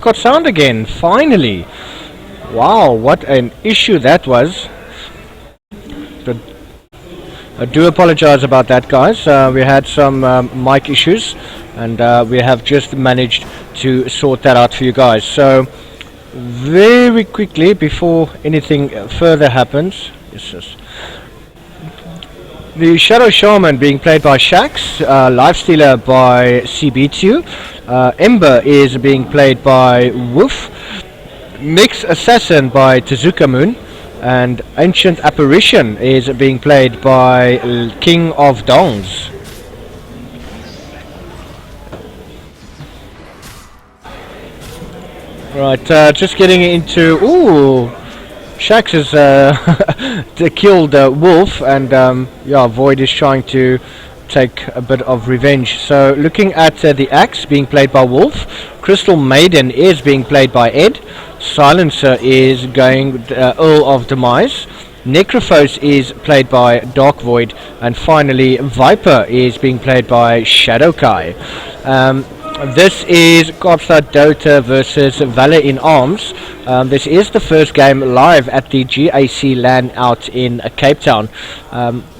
got sound again, finally. Wow, what an issue that was. But I do apologize about that, guys. We had some mic issues, and we have just managed to sort that out for you guys. So, very quickly, before anything further happens, the Shadow Shaman being played by Shax, Lifestealer by CB2, Ember is being played by Woof, Mix Assassin by Tezuka Moon, and Ancient Apparition is being played by King of Dongs. Right, just getting into... Ooh! Shax has killed Wolf, and yeah, Void is trying to take a bit of revenge. So looking at the axe being played by Wolf, Crystal Maiden is being played by Ed, Silencer is going Earl of Demise, Necrophos is played by Dark Void, and finally Viper is being played by Shadowkai. This is Kaapstad Dota versus Valor in Arms. This is the first game live at the GAC Lan out in Cape Town.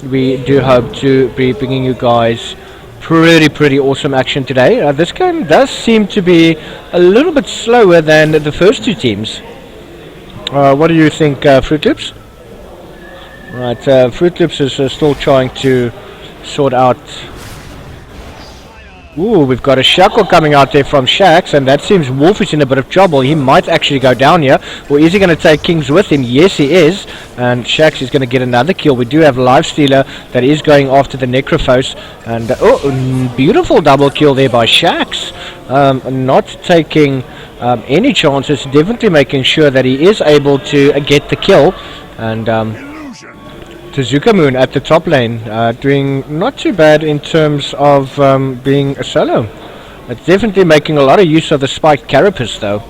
We do hope to be bringing you guys pretty awesome action today. This game does seem to be a little bit slower than the first two teams. What do you think, Fruit Loops? Right, Fruit Loops is still trying to sort out. Ooh, we've got a shackle coming out there from Shax, and that seems Wolf is in a bit of trouble. He might actually go down here. Or is he going to take Kings with him? Yes, he is. And Shax is going to get another kill. We do have Lifestealer that is going after the Necrophos. And, beautiful double kill there by Shax. Not taking any chances. Definitely making sure that he is able to get the kill. And, Tezuka Moon at the top lane, doing not too bad in terms of being a solo. It's definitely making a lot of use of the spiked carapace though.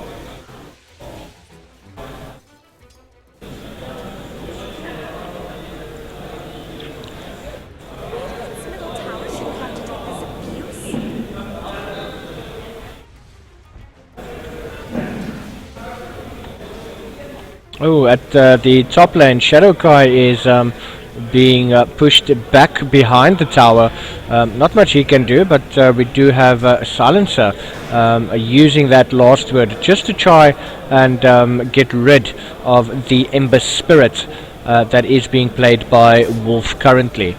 Oh, at the top lane, Shadowkai is being pushed back behind the tower. Not much he can do, but we do have a Silencer using that last word just to try and get rid of the Ember Spirit that is being played by Wolf currently.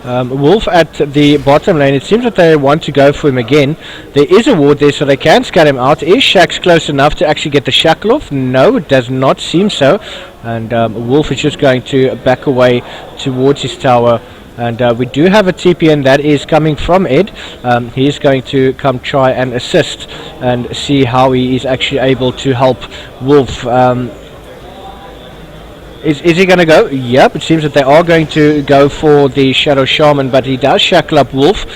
Wolf at the bottom lane, it seems that they want to go for him again. There is a ward there, so they can scat him out. Is Shax close enough to actually get the shackle off? No, it does not seem so. And Wolf is just going to back away towards his tower. And we do have a TPN that is coming from Ed. He is going to come try and assist and see how he is actually able to help Wolf. Is he going to go? Yep, it seems that they are going to go for the Shadow Shaman, but he does shackle up Wolf,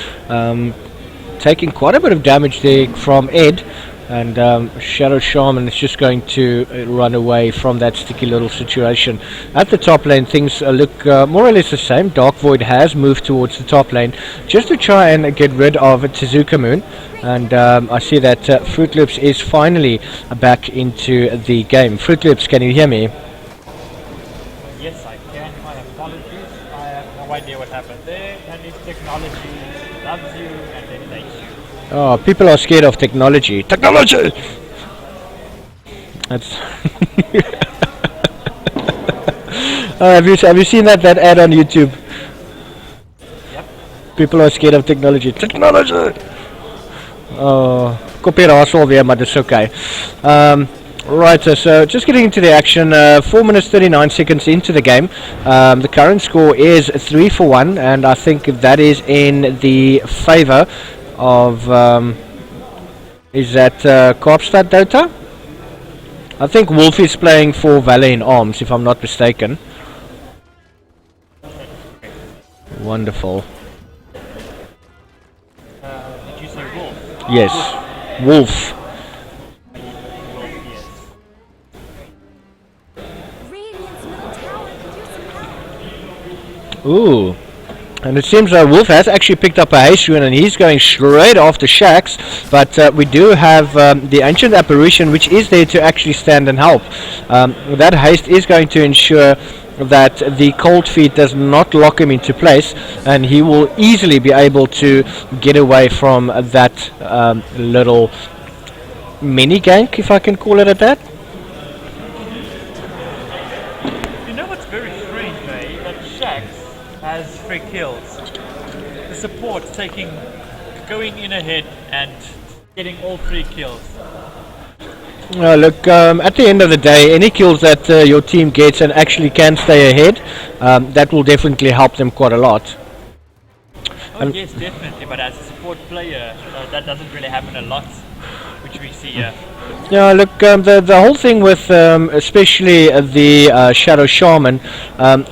taking quite a bit of damage there from Ed, and Shadow Shaman is just going to run away from that sticky little situation. At the top lane, things look more or less the same. Dark Void has moved towards the top lane just to try and get rid of Tezuka Moon, and I see that Fruit Loops is finally back into the game. Fruit Loops, can you hear me? Yes, I can. My apologies. I have no idea what happened there. And if technology loves you and then hates you. Oh, people are scared of technology. Technology! That's... have you seen that ad on YouTube? Yep. People are scared of technology. Technology! Oh, copyright all there, but it's okay. Right, so just getting into the action, 4 minutes 39 seconds into the game. The current score is 3-1, and I think that is in the favor of, is that Kaapstad Dota? I think Wolf is playing for Valor in Arms, if I'm not mistaken. Wonderful. Did you say Wolf? Yes, Wolf. Ooh, And it seems Wolf has actually picked up a haste rune and he's going straight after Shax. But we do have the Ancient Apparition, which is there to actually stand and help. That haste is going to ensure that the cold feet does not lock him into place, and he will easily be able to get away from that little mini gank, if I can call it at that. You know what's very strange, eh? That Shax has 3 kills. The support going in ahead and getting all 3 kills. Look, at the end of the day, any kills that your team gets and actually can stay ahead, that will definitely help them quite a lot. Oh yes, definitely, but as a support player, that doesn't really happen a lot, which we see here. Yeah, look, the whole thing with especially the Shadow Shaman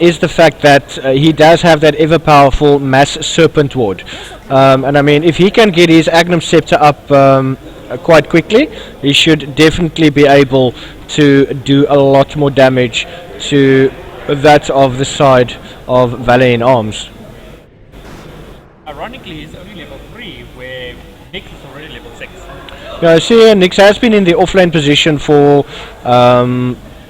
is the fact that he does have that ever powerful Mass Serpent Ward. And I mean, if he can get his Agnum Scepter up quite quickly, he should definitely be able to do a lot more damage to that of the side of Valet in Arms. Ironically, he's only level 3, where Nick is already level 6. Yeah, see, Nix has been in the offlane position for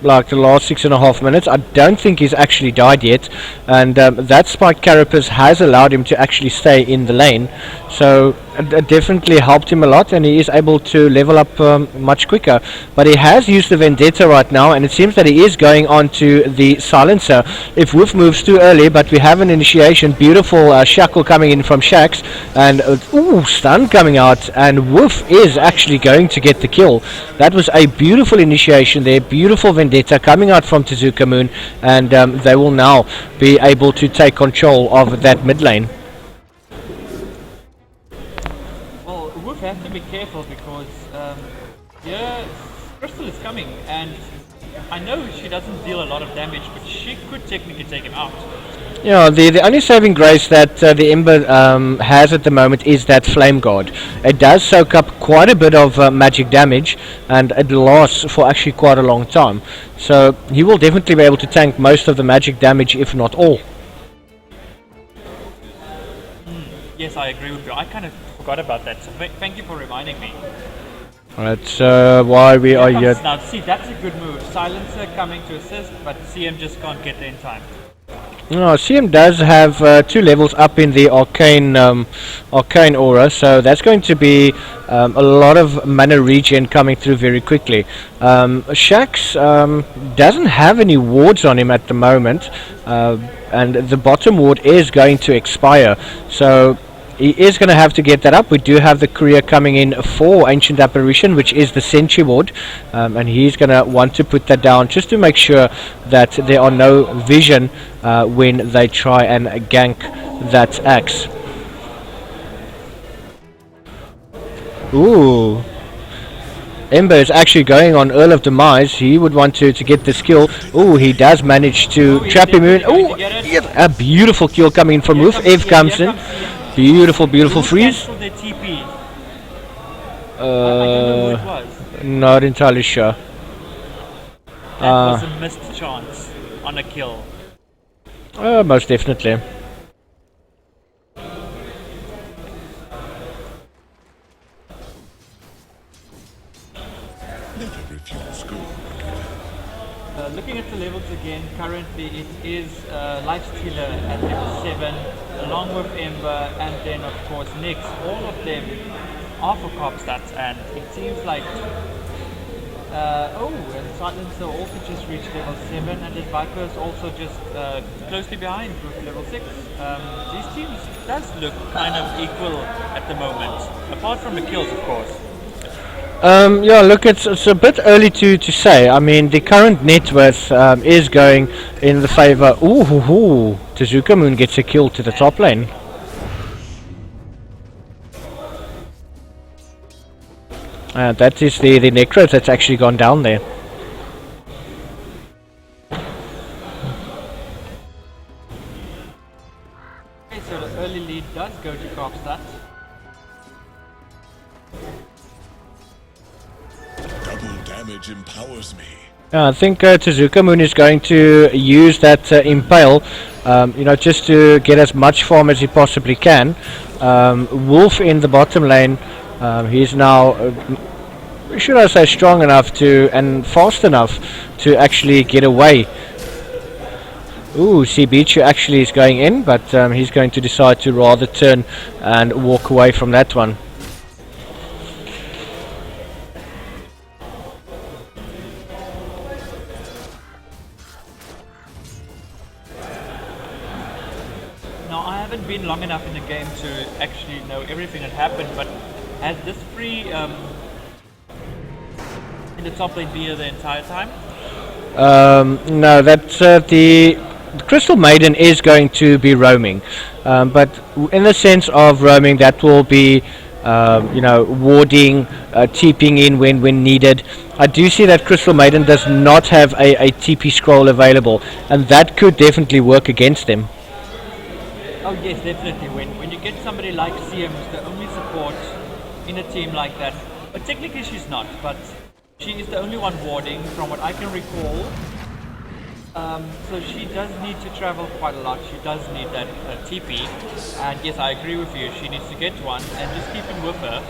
like the last 6.5 minutes. I don't think he's actually died yet, and that spike carapace has allowed him to actually stay in the lane, so it definitely helped him a lot, and he is able to level up much quicker. But he has used the Vendetta right now, and it seems that he is going on to the Silencer. If Wolf moves too early, but we have an initiation, beautiful shackle coming in from Shax, and stun coming out, and Wolf is actually going to get the kill. That was a beautiful initiation there, beautiful Vendetta coming out from Tezuka Moon, and they will now be able to take control of that mid lane. Wolf has to be careful because Crystal is coming, and I know she doesn't deal a lot of damage, but she could technically take him out. Yeah, the only saving grace that the Ember has at the moment is that Flame Guard. It does soak up quite a bit of magic damage, and it lasts for actually quite a long time. So he will definitely be able to tank most of the magic damage, if not all. Yes, I agree with you. I kind of forgot about that, so thank you for reminding me. That's why we are here. Now, see, that's a good move. Silencer coming to assist, but CM just can't get there in time. No, CM does have 2 levels up in the arcane aura, so that's going to be a lot of mana regen coming through very quickly. Shax doesn't have any wards on him at the moment, and the bottom ward is going to expire, so he is going to have to get that up. We do have the courier coming in for Ancient Apparition, which is the Sentry Ward, and he's going to want to put that down just to make sure that there are no vision when they try and gank that axe. Ooh. Ember is actually going on Earl of Demise. He would want to get the skill. Ooh, he does manage to trap him in. Ooh, yes, a beautiful kill coming in from Wolf. Ev comes in. Beautiful, beautiful freeze. Their TP. I don't know who it was. Not entirely sure. That was a missed chance on a kill. Most definitely. Looking at the levels again, currently it is Lifestealer at level 7, along with Ember, and then of course Nyx. All of them are for cop stats, and it seems like and Silencer also just reached level 7, and then Viper is also just closely behind with level 6. These teams does look kind of equal at the moment, apart from the kills of course. Yeah, look, it's a bit early to say. I mean, the current net worth is going in the favor. Ooh, Tezuka Moon gets a kill to the top lane. That is the Necro that's actually gone down there. Okay, so the early lead does go to Copstat. Double damage empowers me. Yeah, I think Tezuka Moon is going to use that impale, just to get as much farm as he possibly can. Wolf in the bottom lane, he's now, should I say, strong enough to and fast enough to actually get away. Ooh, Sibichu actually is going in, but he's going to decide to rather turn and walk away from that one. Been long enough in the game to actually know everything that happened, but has this free in the top lane be the entire time? No, that's the Crystal Maiden is going to be roaming, but in the sense of roaming, that will be warding, TPing in when needed. I do see that Crystal Maiden does not have a TP scroll available, and that could definitely work against them. Oh yes, definitely. When you get somebody like CM who's the only support in a team like that, but technically she's not, but she is the only one warding from what I can recall. So she does need to travel quite a lot. She does need that TP, and yes, I agree with you. She needs to get one and just keep him with her.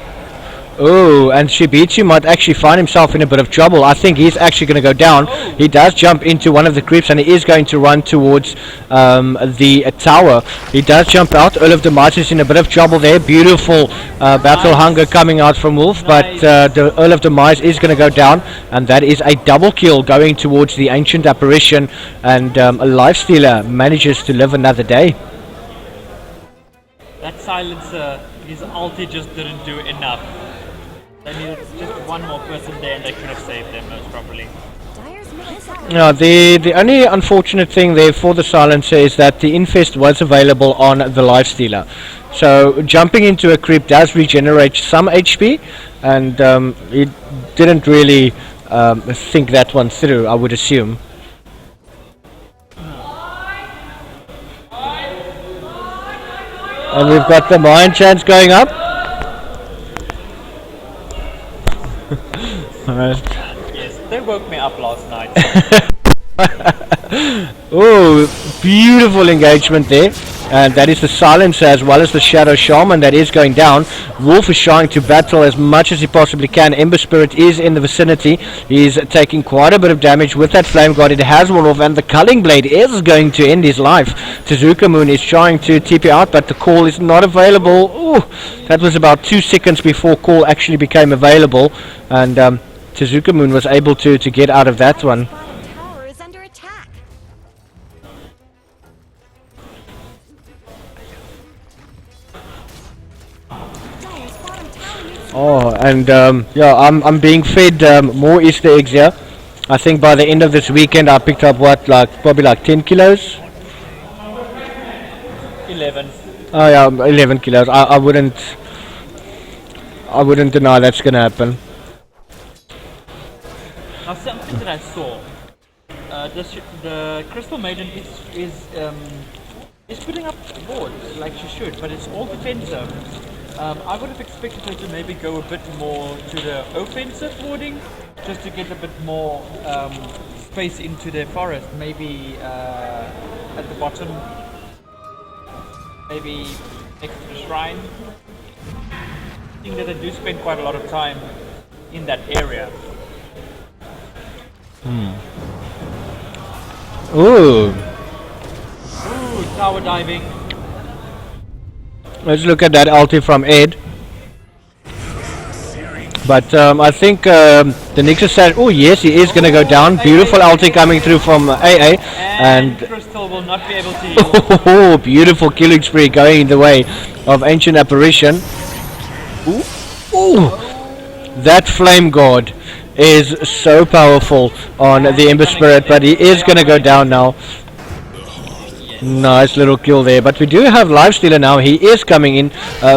Oh, and Shibichi might actually find himself in a bit of trouble. I think he's actually going to go down. Oh. He does jump into one of the creeps, and he is going to run towards the tower. He does jump out. Earl of the Might is in a bit of trouble there. Beautiful battle hunger coming out from Wolf, but the Earl of the Might is going to go down, and that is a double kill going towards the Ancient Apparition, and a Lifestealer manages to live another day. That silencer, his ulti just didn't do enough. They needed just one more person there and they could have saved them most probably. No, the only unfortunate thing there for the silencer is that the infest was available on the Lifestealer. So jumping into a creep does regenerate some HP, and it didn't really think that one through, I would assume. And we've got the Mind Chance going up. Yes, they woke me up last night. Oh, beautiful engagement there. And that is the Silencer as well as the Shadow Shaman that is going down. Wolf is trying to battle as much as he possibly can. Ember Spirit is in the vicinity. He's taking quite a bit of damage with that Flame God. It has worn off, and the Culling Blade is going to end his life. Tezuka Moon is trying to TP out, but the call is not available. Ooh, that was about 2 seconds before call actually became available, and Tezuka Moon was able to get out of that one. Oh, and yeah, I'm being fed more Easter eggs here. I think by the end of this weekend I picked up probably 10 kilos. 11. Oh yeah, 11 kilos. I wouldn't deny that's gonna happen. Now something that I saw, the Crystal Maiden is putting up boards like she should, but it's all defensive. I would have expected her to maybe go a bit more to the offensive warding, just to get a bit more space into their forest. Maybe at the bottom, maybe next to the shrine. I think that they do spend quite a lot of time in that area. Ooh, tower diving. Let's look at that ulti from Ed. But I think the Nixus said, oh yes, he is going to go down. Beautiful ulti coming through from AA. And Crystal will not be able to heal. Oh, beautiful killing spree going in the way of Ancient Apparition. Ooh. Ooh. That Flame God is so powerful on the Ember Spirit, but he is going to go down now. Nice little kill there, but we do have Lifestealer now. He is coming in.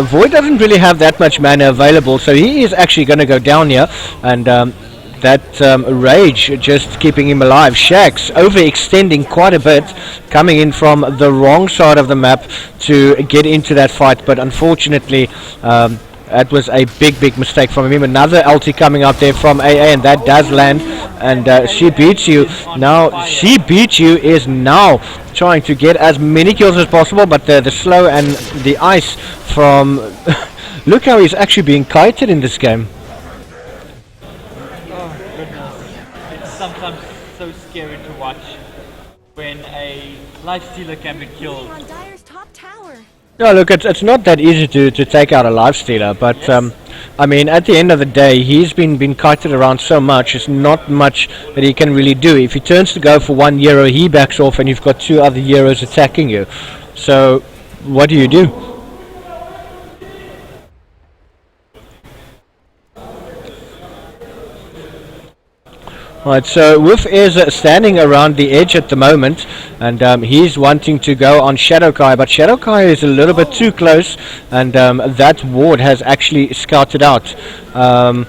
Void doesn't really have that much mana available, so he is actually going to go down here, and that Rage just keeping him alive. Shax overextending quite a bit, coming in from the wrong side of the map to get into that fight, but unfortunately that was a big mistake from him. Another ulti coming out there from AA, and that does land. And she beats you. Now, she beats you is now trying to get as many kills as possible, but the slow and the ice from... Look how he's actually being kited in this game. Oh goodness. It's sometimes so scary to watch when a lifestealer can be killed. On Dire's top tower. No, look, it's not that easy to take out a lifestealer, but Yes. I mean, at the end of the day, he's been kited around so much, it's not much that he can really do. If he turns to go for one hero, he backs off and you've got two other heroes attacking you. So, what do you do? Right, so Wolf is standing around the edge at the moment, and he's wanting to go on Shadowkai, but Shadowkai is a little bit too close, and that ward has actually scouted out. Well,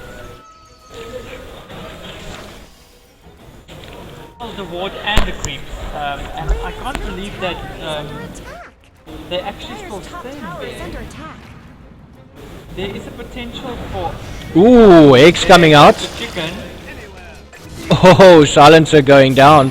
the ward and the creeps, and I can't believe that Attack. they actually still Dire's top staying tower is under there. attack. There is a potential for Ooh, eggs coming out. the chicken. Oh, silencer going down.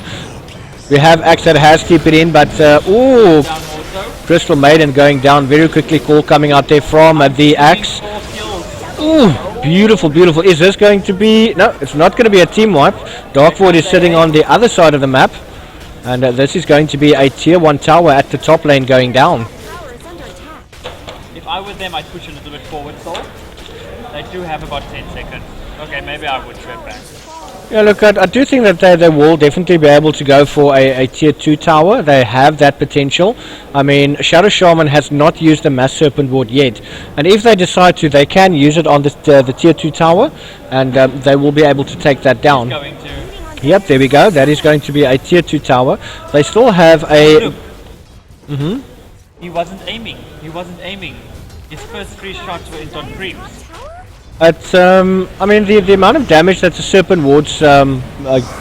We have Axe that has keep it in, but ooh, Down also. Crystal Maiden going down very quickly. Call coming out there from the Axe. 4 kills. Ooh, beautiful. Is this going to be... No, it's not going to be a team wipe. Dark Void is sitting on the other side of the map. And this is going to be a tier 1 tower at the top lane going down. Tower is under attack. If I were them, I'd push a little bit forward, so they do have about 10 seconds. Okay, maybe I would trip back. Yeah, look, I do think that they will definitely be able to go for a tier 2 tower. They have that potential. I mean, Shadow Shaman has not used the Mass Serpent Ward yet. And if they decide to, they can use it on the tier 2 tower. And they will be able to take that down. Going to Yep, there we go. That is going to be a tier 2 tower. They still have a... look. He wasn't aiming. His first 3 shots were into creeps. It's, I mean, the amount of damage that the Serpent Wards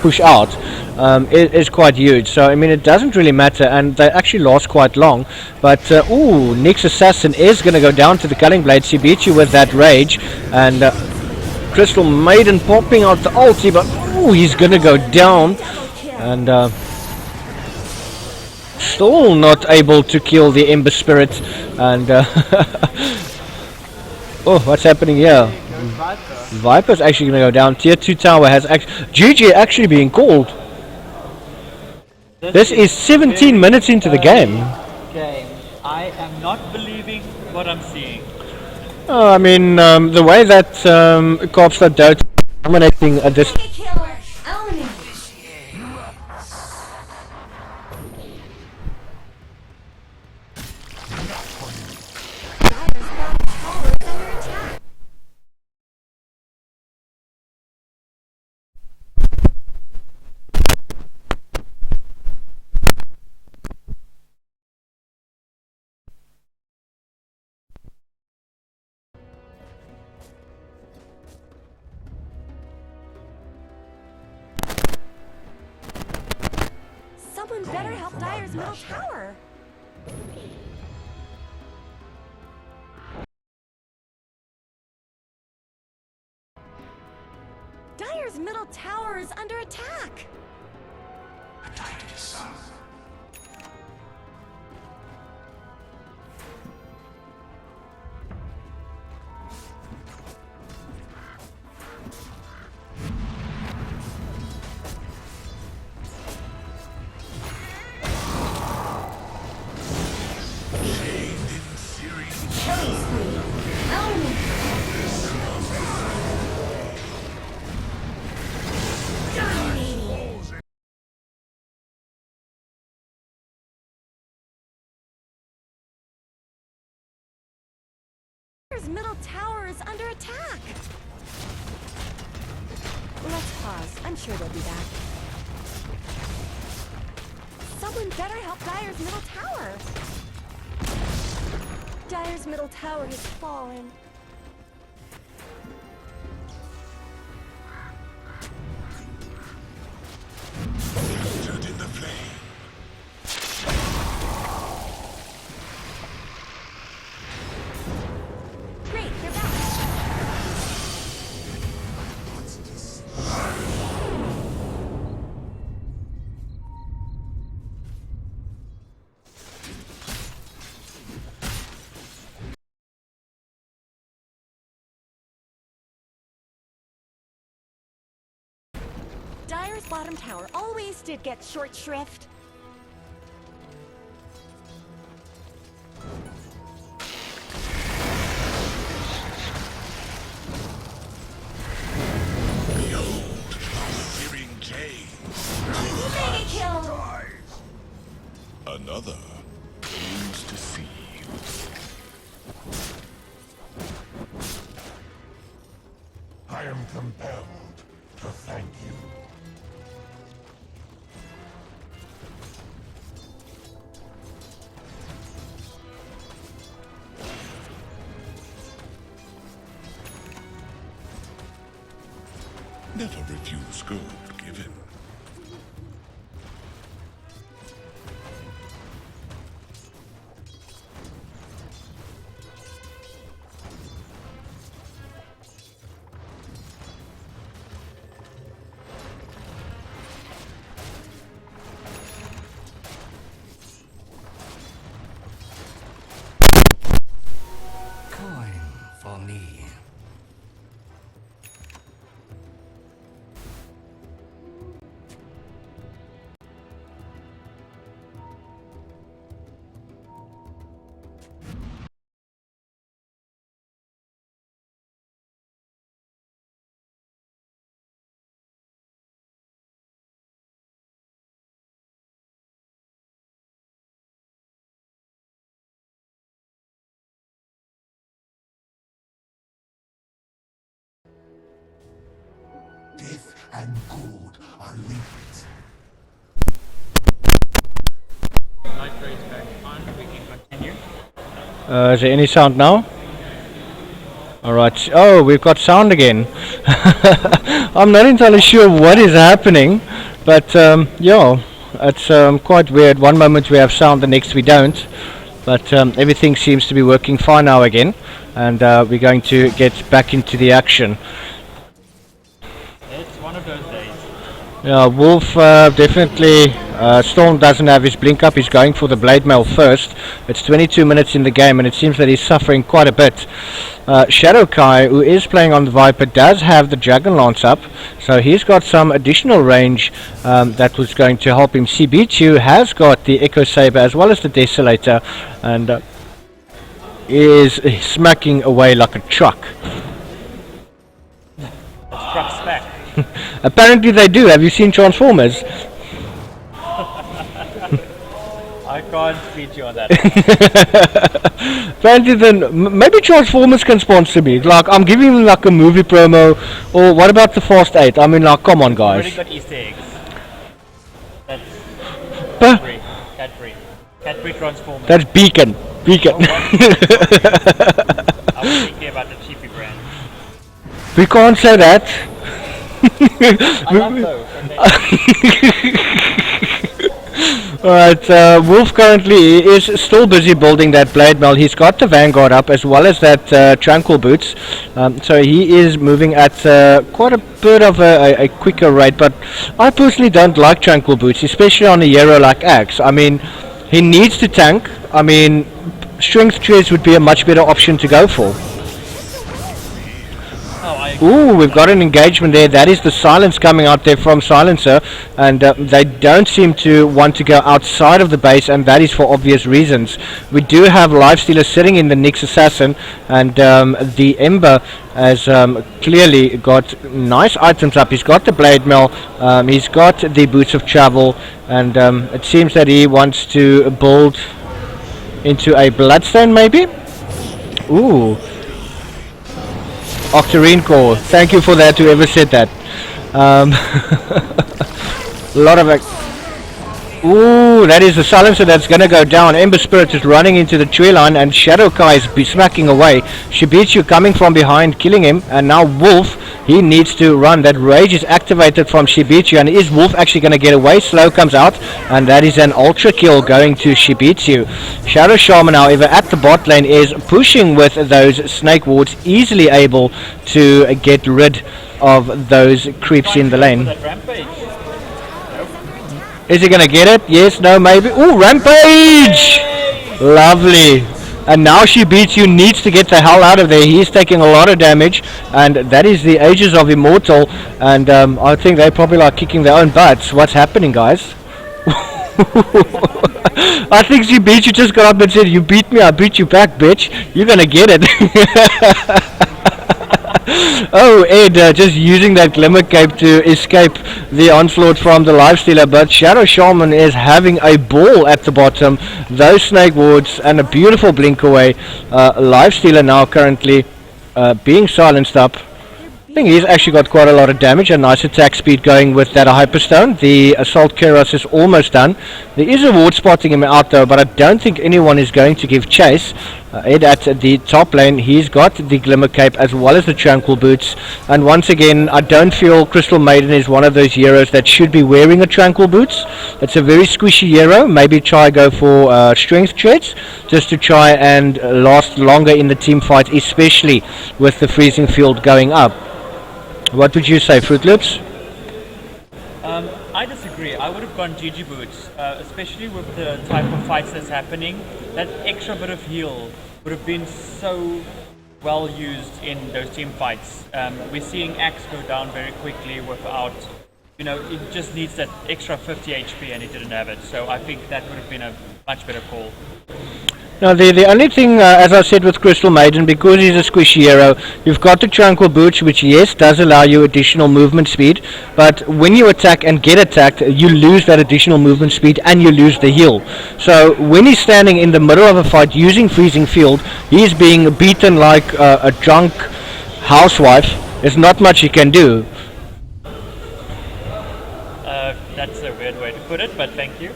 push out is quite huge. So, I mean, it doesn't really matter, and they actually last quite long. But, ooh, Nyx Assassin is going to go down to the Culling Blade. She beats you with that Rage. And Crystal Maiden popping out the ulti, but, ooh, he's going to go down. And still not able to kill the Ember Spirit. And, oh, what's happening here? Viper's actually going to go down. Tier 2 tower has GG actually being called. This is 17 minutes into the game. I am not believing what I'm seeing. Oh, I mean, the way that Corpstar Dota dominating this... Mega killer. Element. Someone better help Dire's middle tower. Dire's middle tower is under attack. Dire's middle tower is under attack. Let's pause. I'm sure they'll be back. Someone better help Dire's middle tower. Dire's middle tower has fallen. Great, they're back. Dire's bottom tower always did get short shrift. Behold, our hearing gaze. Mega kill! Another aims to see. I am compelled to thank you. Never refuse gold given. Coin for me. Death and good are linked. Nitro is back on. We can continue. Is there any sound now? Alright, oh, we've got sound again. I'm not entirely sure what is happening, but yeah, it's quite weird. One moment we have sound, the next we don't. But everything seems to be working fine now again, and we're going to get back into the action. It's one of those days. Yeah, Wolf definitely, Storm doesn't have his blink up, he's going for the blade mail first. It's 22 minutes in the game and it seems that he's suffering quite a bit. Shadow Kai, who is playing on the Viper, does have the Dragon Lance up, so he's got some additional range that was going to help him. Sibichu has got the Echo Saber as well as the Desolator, and is smacking away like a truck. The truck's back. Apparently they do. Have you seen Transformers? I can't beat you on that. Apparently then maybe Transformers can sponsor me. Like, I'm giving them like a movie promo. Or what about the Fast 8? I mean, like, come on Already guys. got Easter eggs. That's Huh? free. Cat free. Cat free Transformers. That's Beacon. Beacon. I was thinking about the cheapy brand. We can't say that. I love those. And Alright, Wolf currently is still busy building that blade mail. He's got the Vanguard up as well as that Tranquil Boots. So he is moving at quite a bit of a quicker rate. But I personally don't like Tranquil Boots, especially on a hero like Axe. I mean, he needs to tank. I mean, Strength Treads would be a much better option to go for. Ooh, we've got an engagement there. That is the silence coming out there from Silencer, and they don't seem to want to go outside of the base, and that is for obvious reasons. We do have Lifestealer sitting in the Nyx Assassin, and the Ember has clearly got nice items up. He's got the Blade Mail, he's got the Boots of Travel, and it seems that he wants to build into a Bloodstone maybe? Ooh. Octarine Core, thank you for that, whoever said that. A lot of... Ooh, that is the Silencer that's going to go down. Ember Spirit is running into the tree line and Shadow Kai is smacking away. Shibichu coming from behind, killing him. And now Wolf, he needs to run. That Rage is activated from Shibichu. And is Wolf actually going to get away? Slow comes out. And that is an ultra kill going to Shibichu. Shadow Shaman, however, at the bot lane is pushing with those Snake Wards. Easily able to get rid of those creeps in the lane. that rampage. Is he gonna get it? Yes, no, maybe. Ooh, Rampage! Lovely. And now Shibichu needs to get the hell out of there. He's taking a lot of damage, and that is the Ages of Immortal. and I think they're probably like kicking their own butts. What's happening, guys? I think she beat you, just got up and said, "You beat me, I beat you back, bitch. You're gonna get it." Oh, Ed, just using that glimmer cape to escape the onslaught from the lifestealer, but Shadow Shaman is having a ball at the bottom. Those snake wards and a beautiful blink away. Lifestealer now currently being silenced up. I think he's actually got quite a lot of damage, a nice attack speed going with that Hyperstone. The Assault Keros is almost done. There is a ward spotting him out though, but I don't think anyone is going to give chase. Ed at the top lane, he's got the Glimmer Cape as well as the Tranquil Boots. And once again, I don't feel Crystal Maiden is one of those heroes that should be wearing a Tranquil Boots. It's a very squishy hero. Maybe try go for Strength Treads just to try and last longer in the team fight, especially with the freezing field going up. What would you say, Fruit Loops? I disagree. I would have gone GG Boots, especially with the type of fights that's happening. That extra bit of heal would have been so well used in those team fights. We're seeing Axe go down very quickly without, it just needs that extra 50 HP and he didn't have it. So I think that would have been a much better call. Now the only thing, as I said with Crystal Maiden, because he's a squishy hero, you've got the Tranquil Boots, which yes, does allow you additional movement speed, but when you attack and get attacked, you lose that additional movement speed and you lose the heal. So when he's standing in the middle of a fight using Freezing Field, he's being beaten like a drunk housewife. There's not much he can do. That's a weird way to put it, but thank you.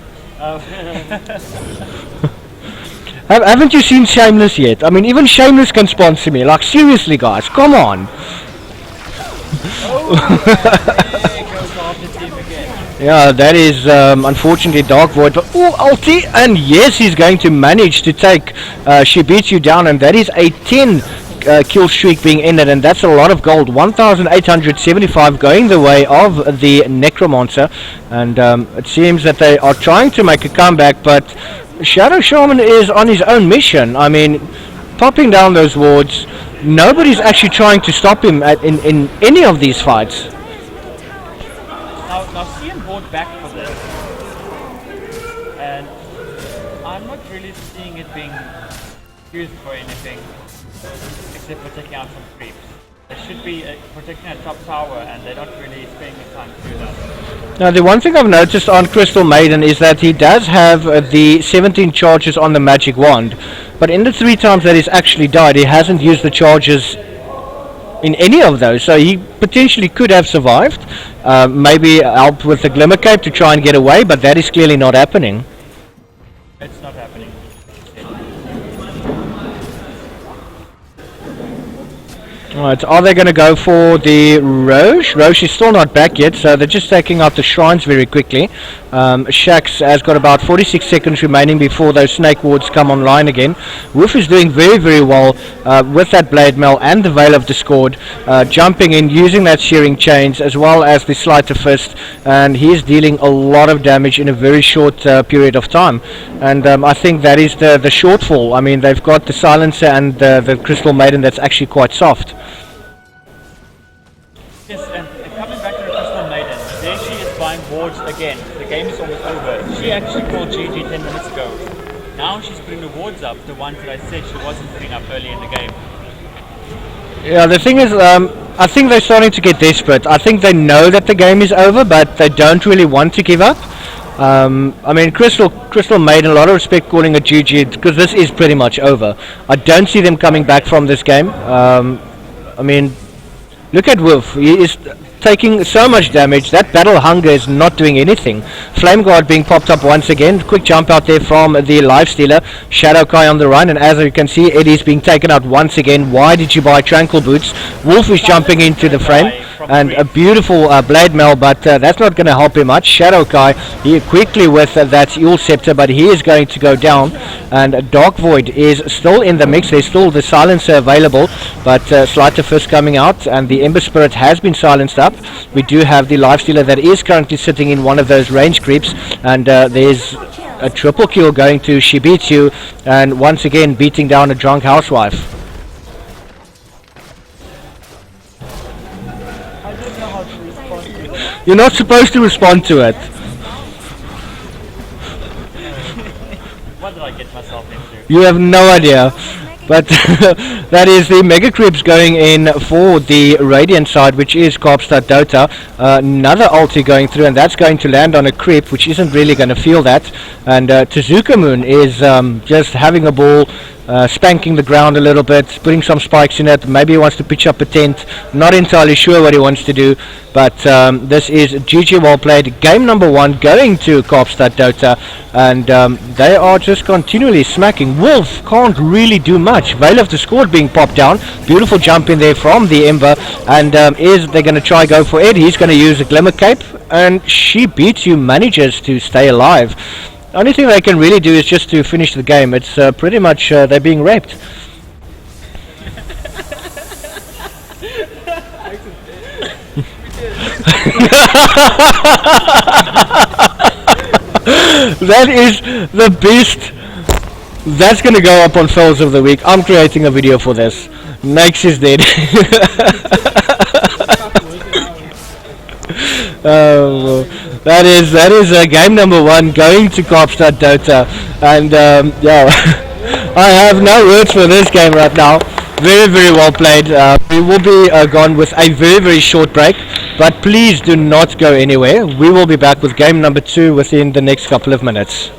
Haven't you seen Shameless yet? I mean, even Shameless can sponsor me. Like, seriously, guys, come on. There goes off the team again. Yeah, that is unfortunately Dark Void. But ulti, and yes, he's going to manage to take She Beats You down, and that is a 10 kill streak being ended, and that's a lot of gold. 1,875 going the way of the Necromancer, and it seems that they are trying to make a comeback, but Shadow Shaman is on his own mission. I mean, popping down those wards, nobody's actually trying to stop him in any of these fights. Now CM bought back for this, and I'm not really seeing it being used for anything except for taking out some creeps. There should be protecting a top tower, and they're not really spending the time to do that. Now the one thing I've noticed on Crystal Maiden is that he does have the 17 charges on the magic wand, but in the 3 times that he's actually died, he hasn't used the charges in any of those, so he potentially could have survived, maybe helped with the Glimmer Cape to try and get away, but that is clearly not happening. It's not happening. Alright, are they going to go for the Roche? Roche is still not back yet, so they're just taking out the shrines very quickly. Shax has got about 46 seconds remaining before those snake wards come online again. Wolf is doing very, very well with that Blade Mail and the Veil of Discord, jumping in, using that Shearing Chains as well as the Sleight of Fist, and he's dealing a lot of damage in a very short period of time. And I think that is the shortfall. I mean, they've got the Silencer and the Crystal Maiden that's actually quite soft. Yes, and coming back to the Crystal Maiden, there she is buying wards again. The game is almost over. She actually called GG 10 minutes ago. Now she's putting the wards up, the ones that I said she wasn't putting up early in the game. Yeah, the thing is, I think they're starting to get desperate. I think they know that the game is over, but they don't really want to give up. I mean, Crystal Maiden, a lot of respect calling it GG, because this is pretty much over. I don't see them coming back from this game. I mean, look at Wolf. He is taking so much damage. That Battle Hunger is not doing anything. Flame Guard being popped up once again. Quick jump out there from the Lifestealer. Shadow Kai on the run, and as you can see, Eddie's being taken out once again. Why did you buy Tranquil Boots? Wolf is jumping into the frame, and a beautiful Blade Mail, but that's not going to help him much. Shadow Kai, he quickly with that Eel Scepter, but he is going to go down, and Dark Void is still in the mix. There's still the Silencer available, but Sleight of Fist coming out, and the Ember Spirit has been silenced up. We do have the Lifestealer that is currently sitting in one of those range creeps, and there's a triple kill going to She Beats You, and once again beating down a drunk housewife. I don't know how to respond to that. You're not supposed to respond to it. What did I get myself into? You have no idea. But that is the Mega Creeps going in for the Radiant side, which is Kaapstad Dota. Another ulti going through, and that's going to land on a creep, which isn't really going to feel that. And Tezuka Moon is just having a ball, spanking the ground a little bit, putting some spikes in it. Maybe he wants to pitch up a tent. Not entirely sure what he wants to do. But this is GG well played. Game number 1 going to Kaapstad Dota. And they are just continually smacking. Wolf can't really do much. Veil of the Scored being popped down. Beautiful jump in there from the Ember. And they're going to try go for Ed. He's going to use a Glimmer Cape. And she beats you, manages to stay alive. Only thing they can really do is just to finish the game. It's pretty much they're being raped. That is the best. That's gonna go up on Fails of the Week. I'm creating a video for this. Max is dead. That is game number 1 going to Kaapstad Dota, and yeah, I have no words for this game right now. Very well played. We will be gone with a very short break, but please do not go anywhere. We will be back with game number 2 within the next couple of minutes.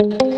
One,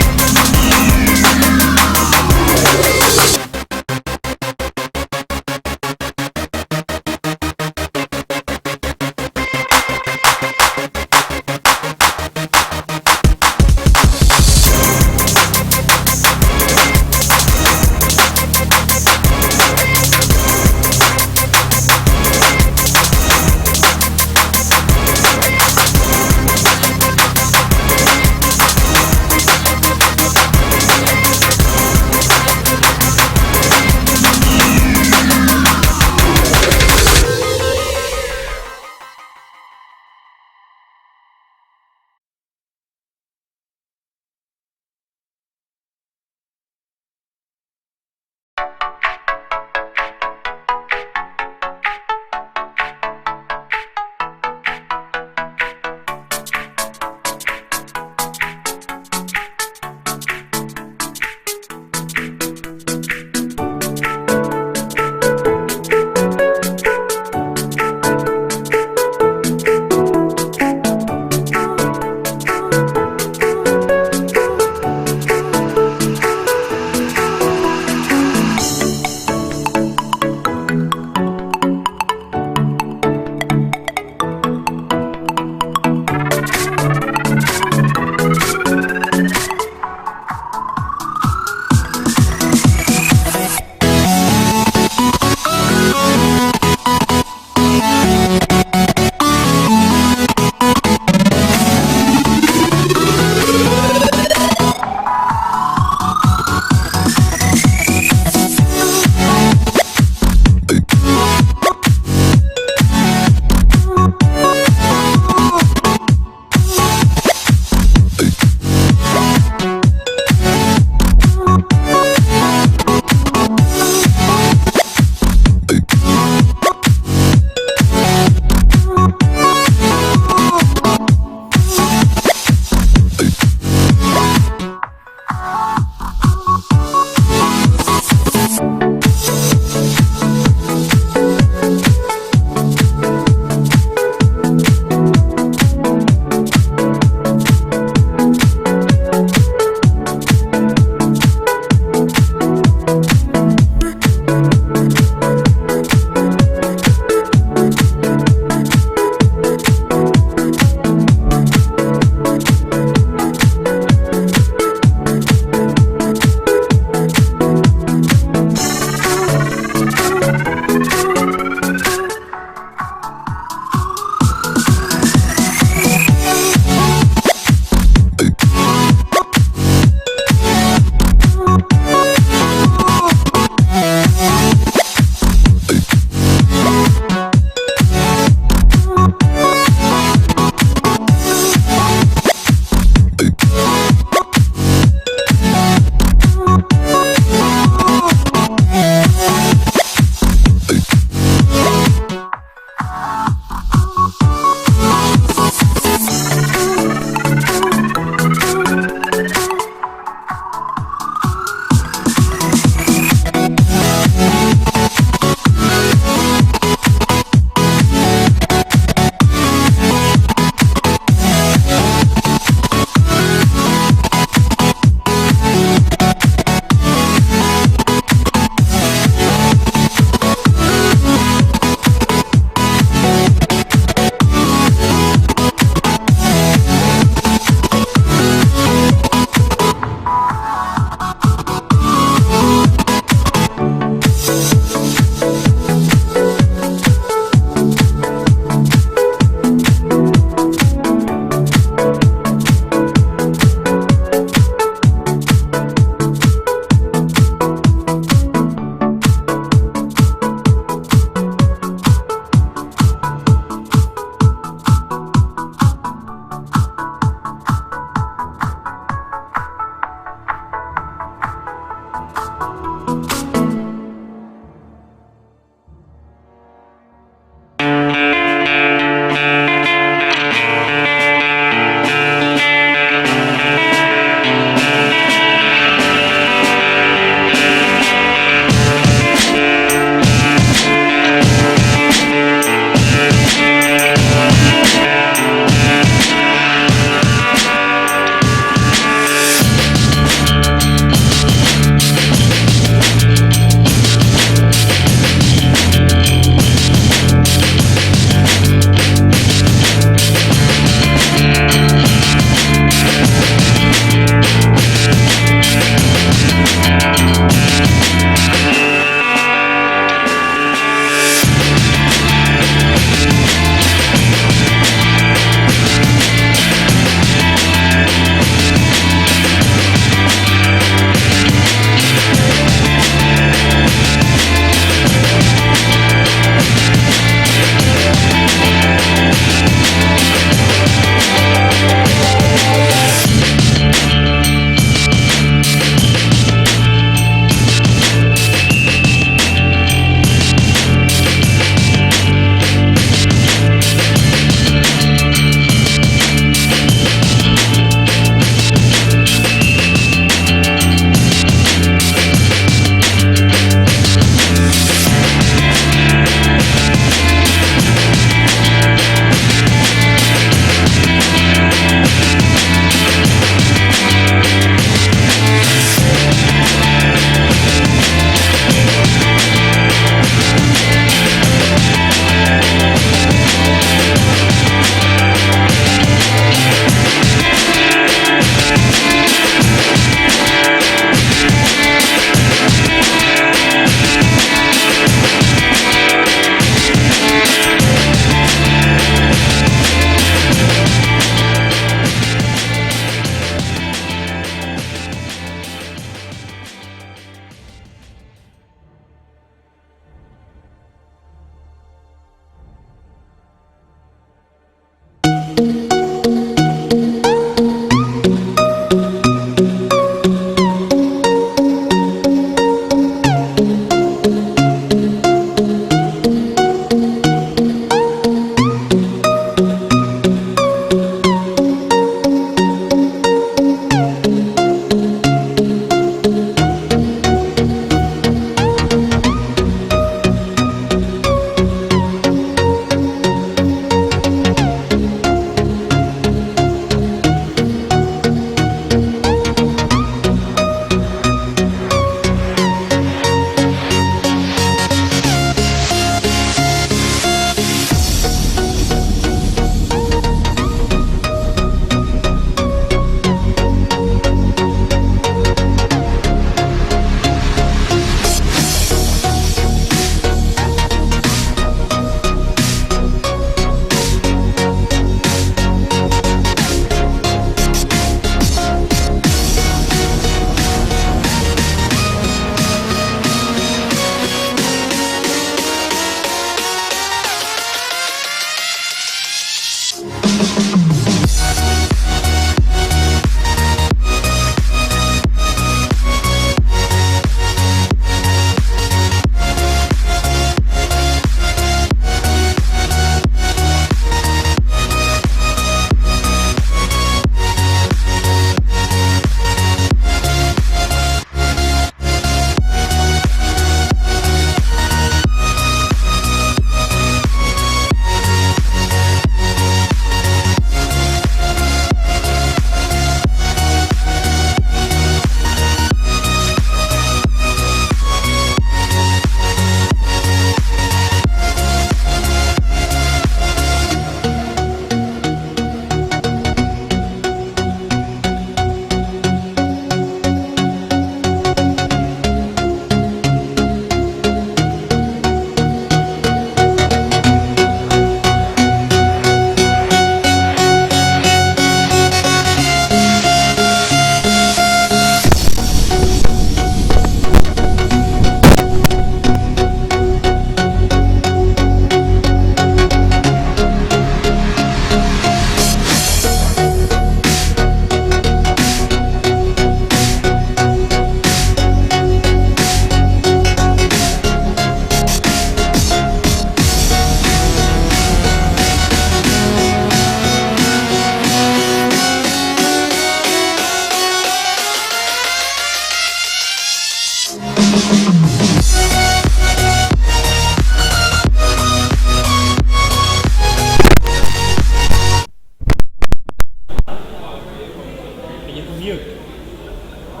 Hey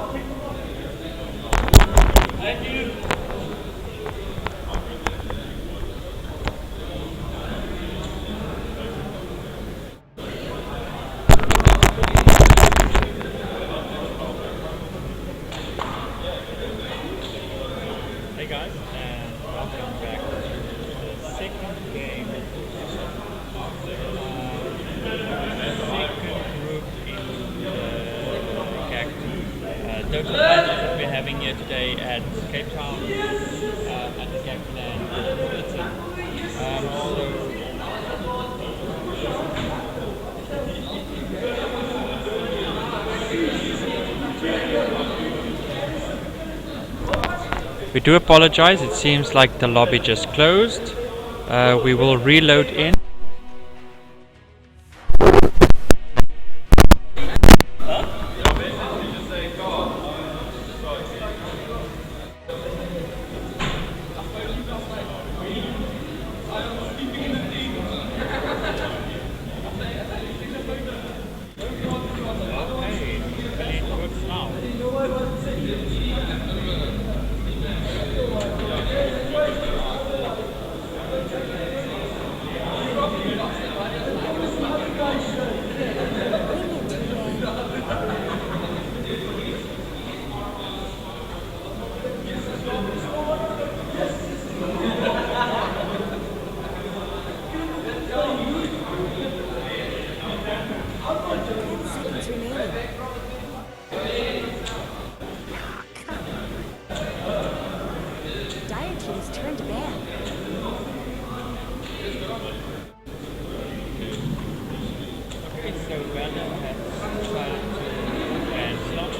guys, and welcome back to the second game of the second group in the GAC total matches that we're having here today at Cape Town at the GAC Lan. We do apologize, it seems like the lobby just closed. We will reload in. Okay, hopefully it works now. Seconds remaining. Dire team's turn to ban. Okay, so Werner has decided to ban slot.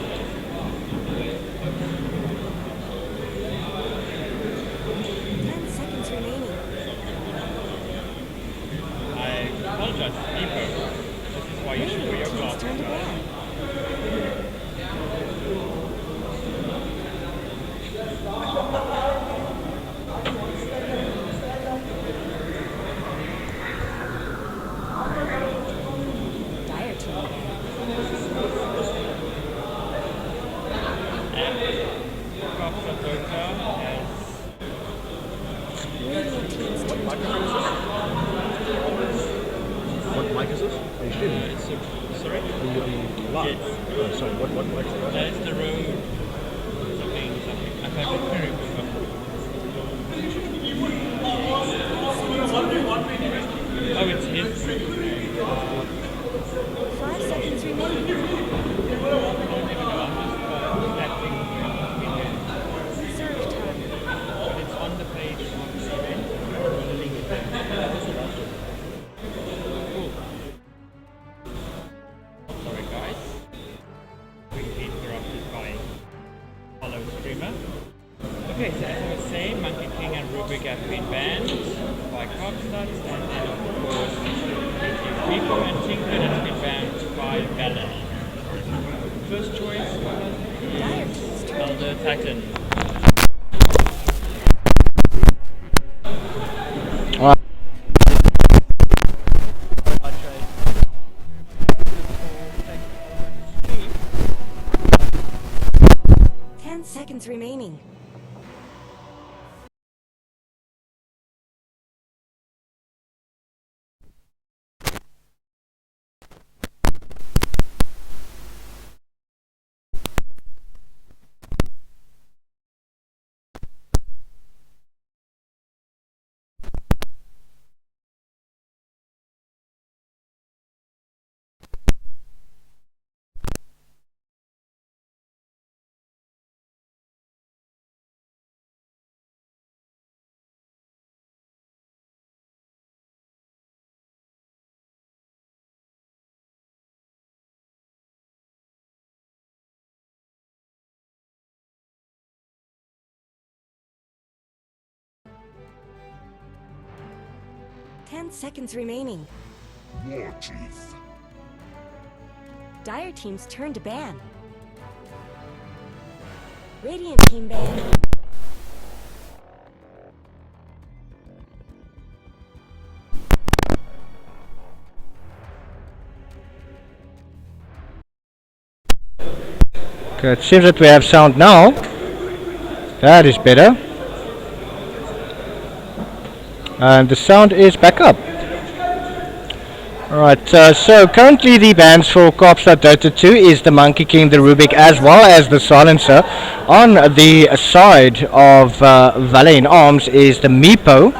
10 seconds remaining. I apologize, Depot. This is why you should wear your Team's glasses. turn to ban. Dire team Cops of Dota has Radiant team's turn to ban. What mic is this? Are you shooting? sorry? Live. Yes. Sorry, what mic is that? That is the road. Something. I can't very remember. Oh, it's his. 5 seconds remaining. Acting. Serve time. But it's on the page of the event. The link is there. Cool. Sorry guys. Quickly interrupted by follow streamer. Okay, so as I was saying, Monkey King and Rubik have been banned by Cogstats, and then of course Rico and Tinker has been banned by Valen. First choice Dire team's turn to Elder Titan. Alright. 10 seconds remaining. Ten seconds remaining. War Chief. Dire team's turn to ban. Radiant team ban. Okay, it seems that we have sound now. That is better. And the sound is back up. Alright, so currently the bans for Kaapstad Dota 2 is the Monkey King, the Rubik, as well as the Silencer. On the side of Valor in Arms is the Meepo,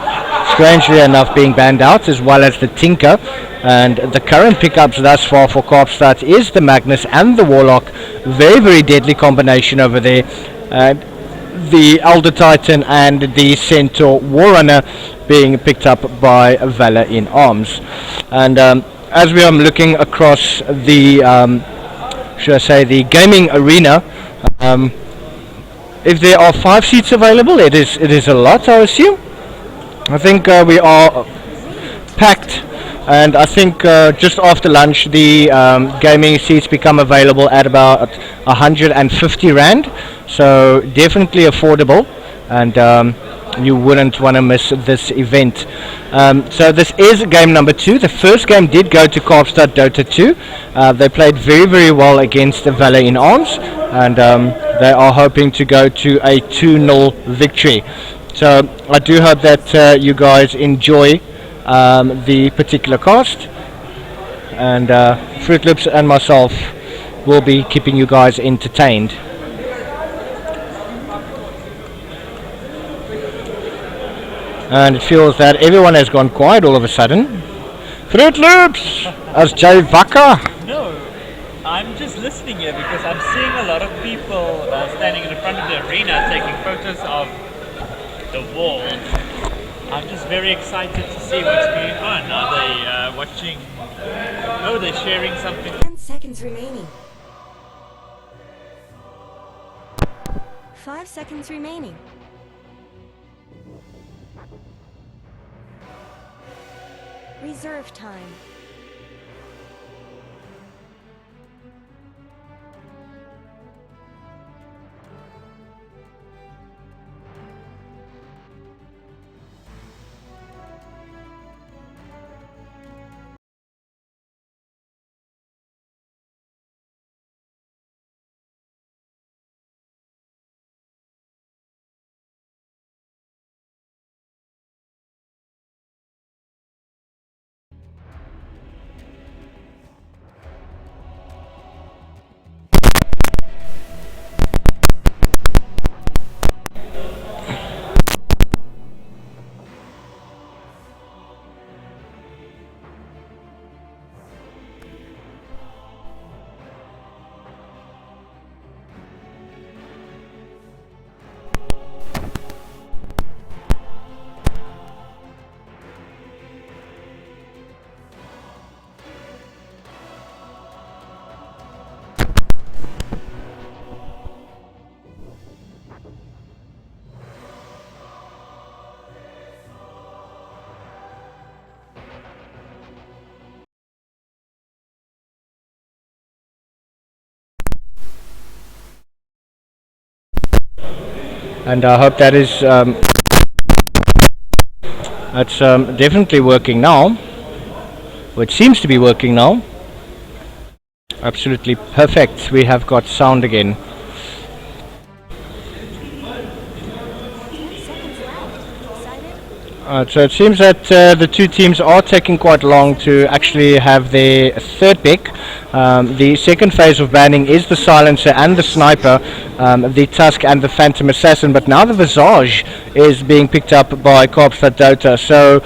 strangely enough being banned out, as well as the Tinker. And the current pickups thus far for Kaapstad is the Magnus and the Warlock. Very, very deadly combination over there. The Elder Titan and the Centaur Warrunner being picked up by Valor in Arms. And as we are looking across the should I say the gaming arena, if there are 5 seats available, it is a lot, I assume. I think we are packed, and I think just after lunch the gaming seats become available at about 150 Rand, so definitely affordable, and you wouldn't want to miss this event. So this is game number 2. The first game did go to Kaapstad Dota 2. They played very, very well against the Valor in Arms, and they are hoping to go to a 2-0 victory. So I do hope that you guys enjoy the particular cast, and Fruit Loops and myself will be keeping you guys entertained. And it feels that everyone has gone quiet all of a sudden. Fruit Loops! As Jay Wakker! No, I'm just listening here because I'm seeing a lot of people standing in the front of the arena taking photos of the wall. I'm just very excited to see what's going on. Are they watching? Oh, they're sharing something. 10 seconds remaining. 5 seconds remaining. Reserve time. And I hope that is that's definitely working now. Well, it seems to be working now. Absolutely perfect. We have got sound again. 10 seconds left. Excited? So it seems that the two teams are taking quite long to actually have their third pick. The second phase of banning is the Silencer and the Sniper, the Tusk and the Phantom Assassin, but now the Visage is being picked up by Kaapstad Dota. So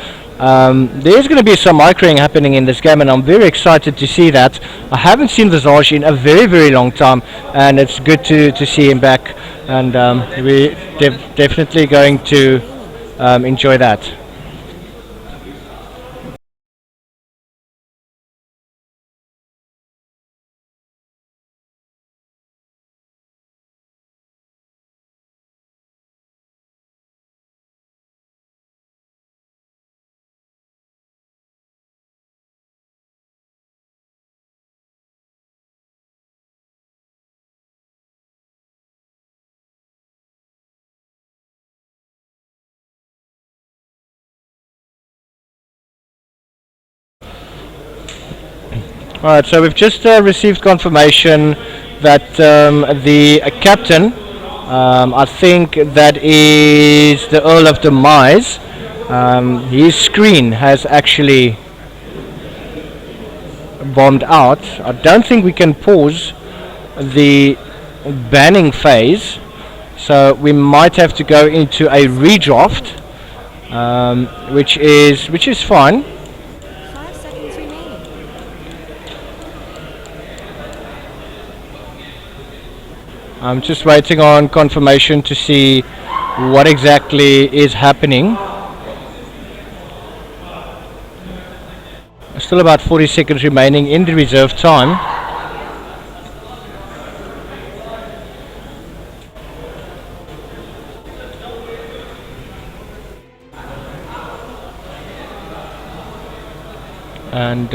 there's going to be some microing happening in this game, and I'm very excited to see that. I haven't seen Visage in a very, very long time, and it's good to see him back, and we're definitely going to enjoy that. Alright, so we've just received confirmation that the captain, I think that is the Earl of Demise, his screen has actually bombed out. I don't think we can pause the banning phase, so we might have to go into a redraft, which is fine. 5 seconds remaining. I'm just waiting on confirmation to see what exactly is happening. Still about 40 seconds remaining in the reserve time. And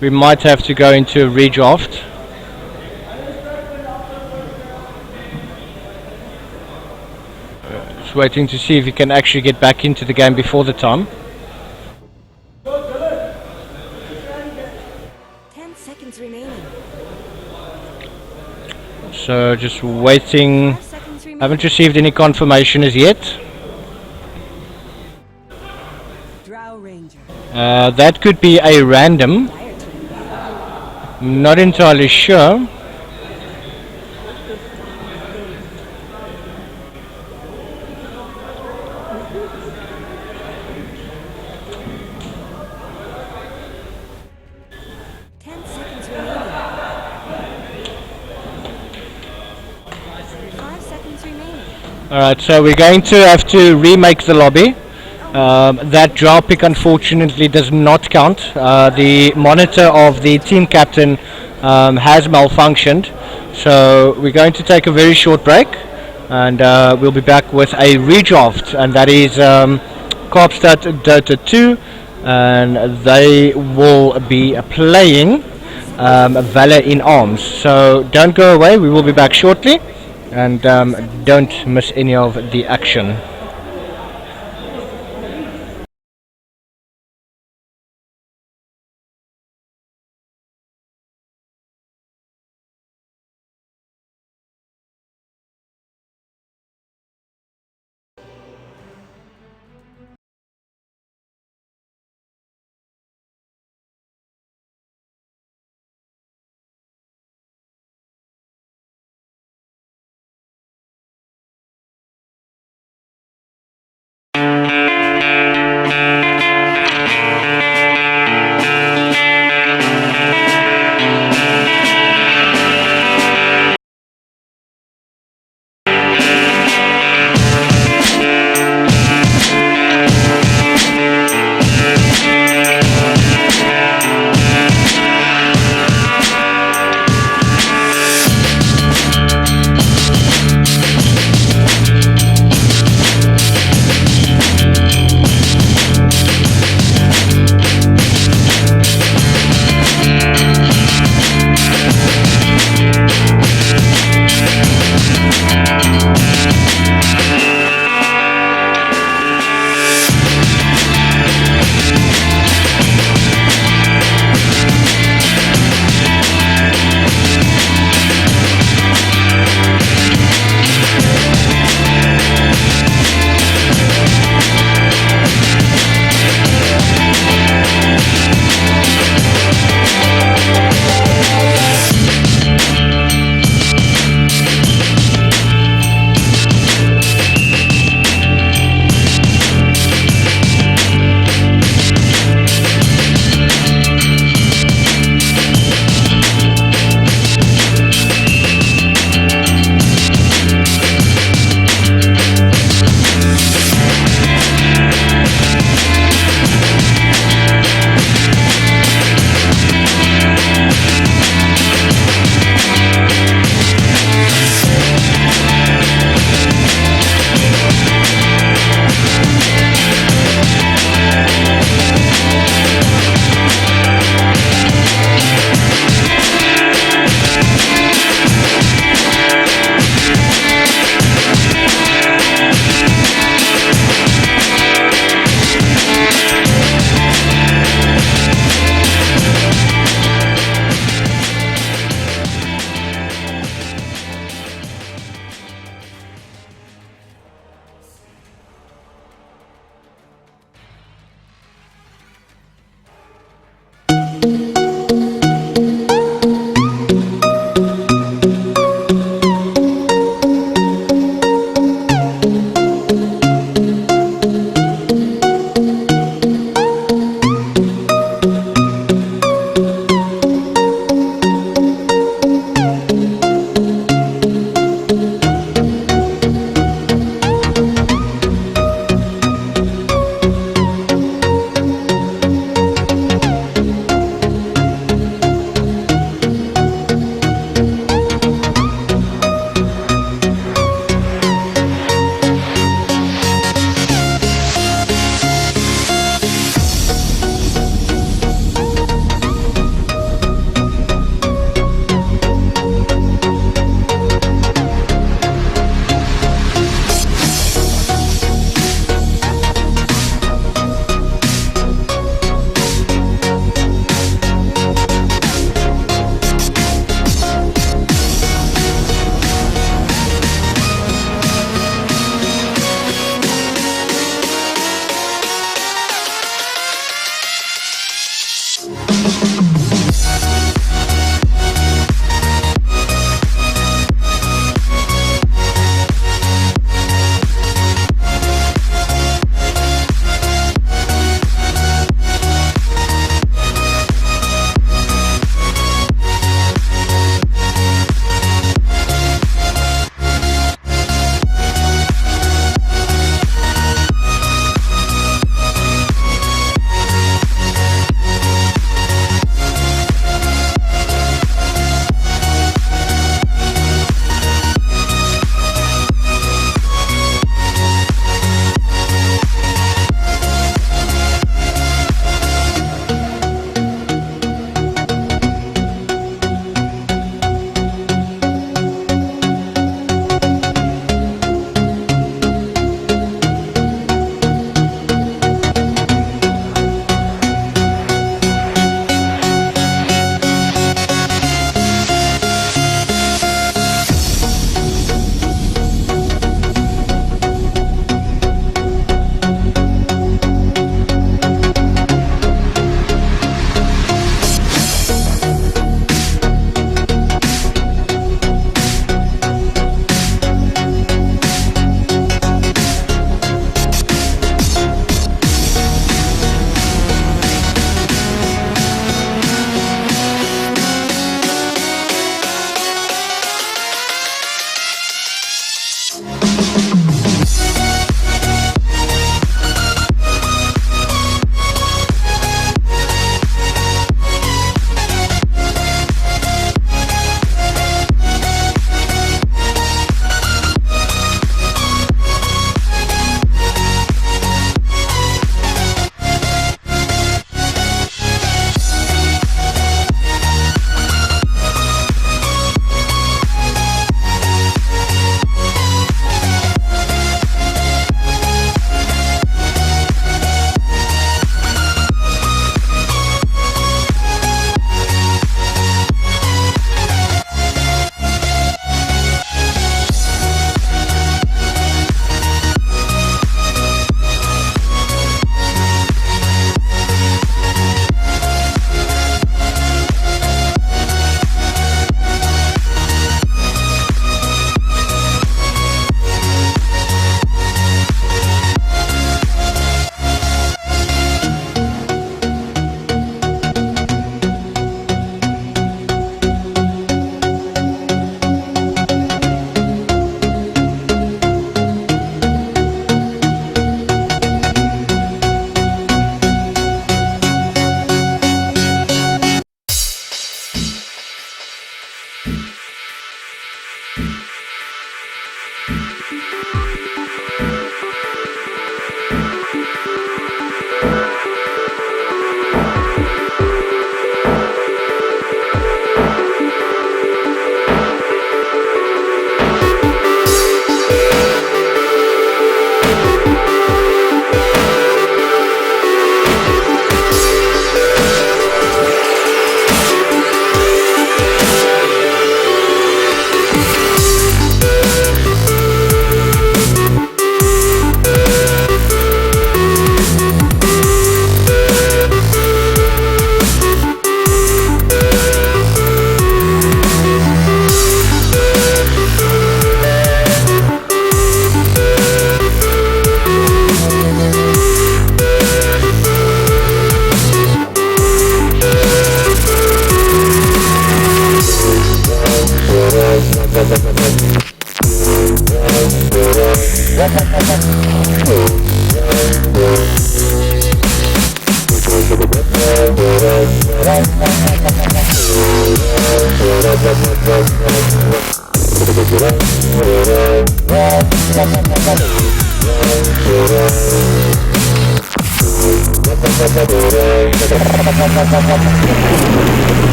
we might have to go into a redraft. Just waiting to see if we can actually get back into the game before the time. 10 seconds remaining. So just waiting. 5 seconds remaining. Haven't received any confirmation as yet. Drow Ranger. That could be a random. Not entirely sure. Alright, so we're going to have to remake the lobby. That draw pick unfortunately does not count. The monitor of the team captain has malfunctioned. So we're going to take a very short break, and we'll be back with a redraft, and that is Kaapstad Dota 2, and they will be playing Valor in Arms. So don't go away, we will be back shortly, and don't miss any of the action.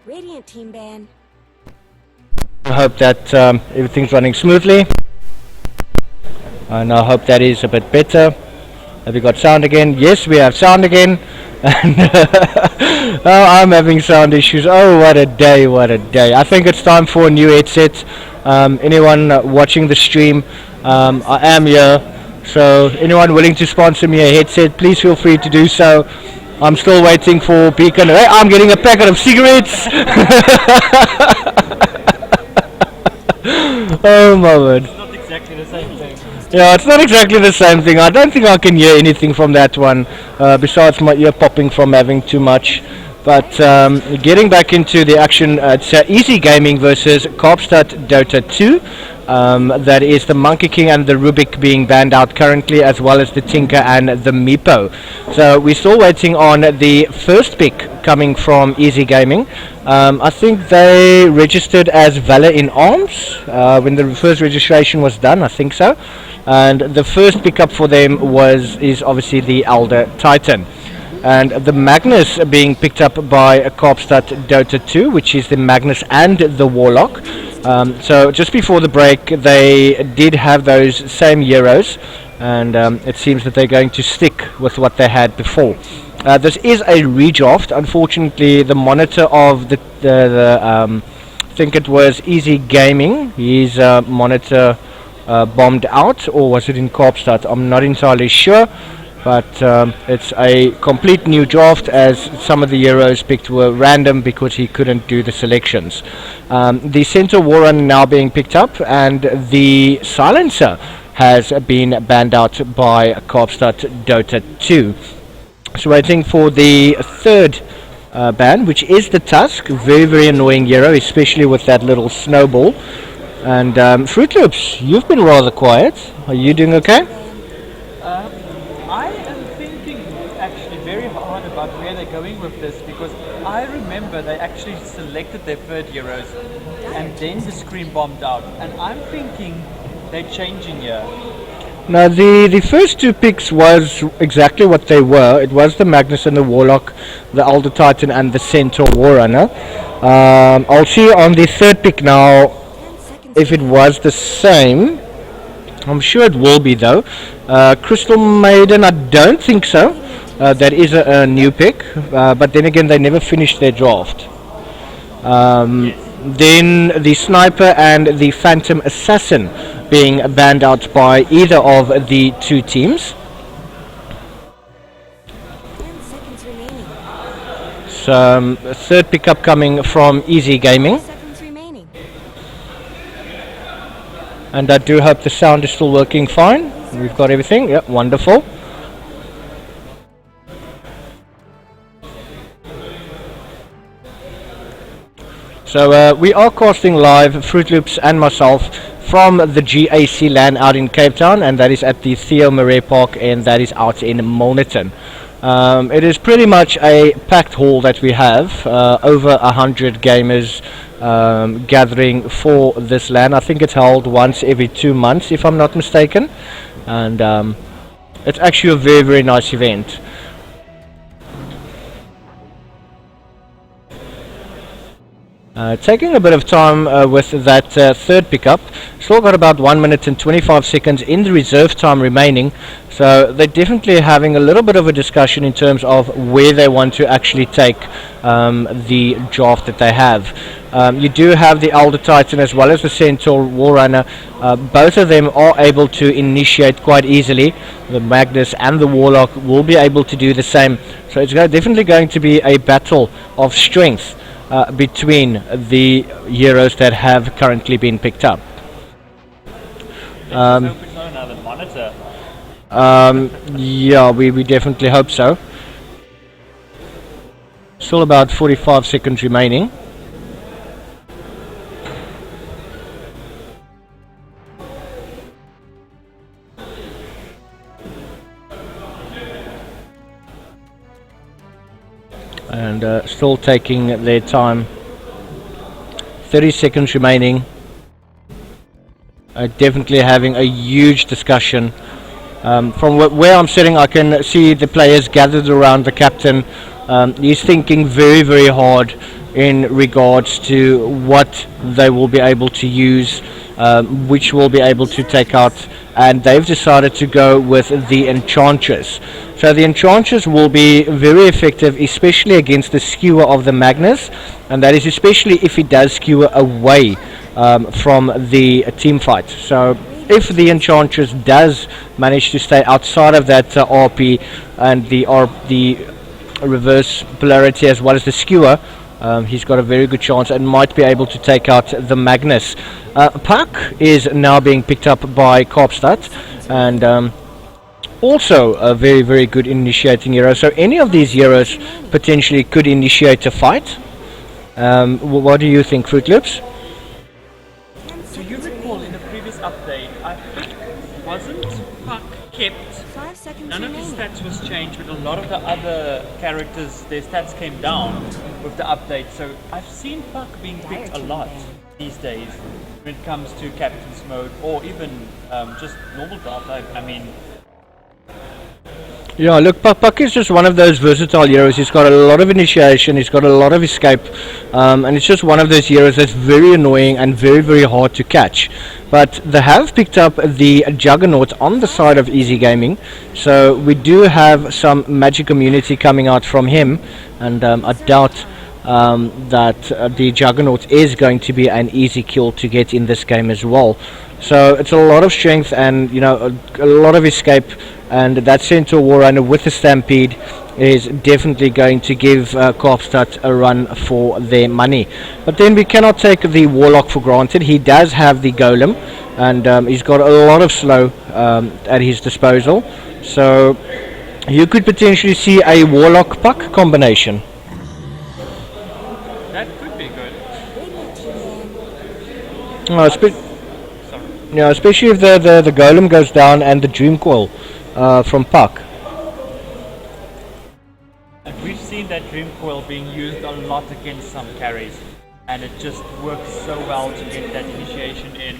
Radiant team ban. I hope that everything's running smoothly. And I hope that is a bit better. Have we got sound again? Yes, we have sound again. And oh, I'm having sound issues. Oh, what a day, what a day. I think it's time for a new headset. Anyone watching the stream, I am here. So anyone willing to sponsor me a headset, please feel free to do so. I'm still waiting for Beacon. Hey, I'm getting a packet of cigarettes. Oh my word. It's not exactly the same thing. Yeah, it's not exactly the same thing. I don't think I can hear anything from that one, besides my ear popping from having too much. But getting back into the action, it's Easy Gaming versus Kaapstad Dota 2. That is the Monkey King and the Rubik being banned out currently, as well as the Tinker and the Meepo. So we're still waiting on the first pick coming from Easy Gaming. I think they registered as Valor in Arms when the first registration was done, I think so. And the first pickup for them is obviously the Elder Titan. And the Magnus being picked up by Kaapstad Dota 2, which is the Magnus and the Warlock. So just before the break, they did have those same heroes, and it seems that they're going to stick with what they had before. This is a redraft. Unfortunately, the monitor of the I think it was Easy Gaming, his monitor bombed out, or was it in Kaapstad? I'm not entirely sure. But it's a complete new draft, as some of the heroes picked were random because he couldn't do the selections. The Centaur Warrun now being picked up, and the Silencer has been banned out by Kaapstad Dota 2. So waiting for the third ban, which is the Tusk. Very, very annoying hero, especially with that little snowball. And Fruit Loops, you've been rather quiet. Are you doing okay? I am thinking actually very hard about where they're going with this, because I remember they actually selected their third heroes and then the screen bombed out, and I'm thinking they're changing here. Now the first two picks was exactly what they were. It was the Magnus and the Warlock, the Elder Titan and the Centaur Warrunner. I'll see on the third pick now 10 seconds. if it was the same. I'm sure it will be though. Crystal Maiden, I don't think so. That is a new pick, but then again they never finished their draft. Then the Sniper and the Phantom Assassin being banned out by either of the two teams. 10 seconds remaining. So third pickup coming from Easy Gaming. 5 seconds remaining. And I do hope the sound is still working fine. We've got everything. Yep, wonderful. So we are casting live, Fruit Loops and myself, from the GAC Lan out in Cape Town, and that is at the Theo Marais Park, and that is out in Milnerton. It is pretty much a packed hall that we have, over 100 gamers gathering for this LAN. I think it's held once every 2 months, if I'm not mistaken, and it's actually a very, very nice event. Taking a bit of time with that third pickup. Still got about 1 minute and 25 seconds in the reserve time remaining, so they're definitely having a little bit of a discussion in terms of where they want to actually take the draft that they have. You do have the Elder Titan as well as the Centaur Warrunner. Both of them are able to initiate quite easily. The Magnus and the Warlock will be able to do the same, so it's definitely going to be a battle of strength between the heroes that have currently been picked up. Another monitor. Yeah, we definitely hope so. Still about 45 seconds remaining. And still taking their time. 30 seconds remaining. Definitely having a huge discussion. From where I'm sitting, I can see the players gathered around the captain. He's thinking very, very hard in regards to what they will be able to use, which will be able to take out, and they've decided to go with the Enchantress. So the Enchantress will be very effective, especially against the skewer of the Magnus, and that is especially if it does skewer away from the team fight. So if the Enchantress does manage to stay outside of that RP and the reverse polarity as well as the skewer, he's got a very good chance and might be able to take out the Magnus. Puck is now being picked up by Kaapstad, and also a very, very good initiating hero. So any of these heroes potentially could initiate a fight. What do you think, Fruit Loops? Do you recall in the previous update, I think, wasn't Puck kept? 5 seconds None of his remaining. stats was changed, but a lot of the other characters, their stats came down with the update. So I've seen Puck being picked a lot these days when it comes to Captain's Mode or even just normal draft. I mean, Yeah, look, Puck is just one of those versatile heroes. He's got a lot of initiation, he's got a lot of escape, and it's just one of those heroes that's very annoying and very, very hard to catch. But they have picked up the Juggernaut on the side of Easy Gaming, so we do have some Magic Immunity coming out from him, and I doubt that the Juggernaut is going to be an easy kill to get in this game as well. So it's a lot of strength and, you know, a lot of escape, and that Centaur Warrunner with the Stampede is definitely going to give Kaapstad a run for their money. But then we cannot take the Warlock for granted. He does have the Golem, and he's got a lot of slow at his disposal. So you could potentially see a Warlock Puck combination. that could be good. Yeah, especially if the Golem goes down and the Dream Coil from Puck. And we've seen that Dream Coil being used a lot against some carries, and it just works so well to get that initiation in.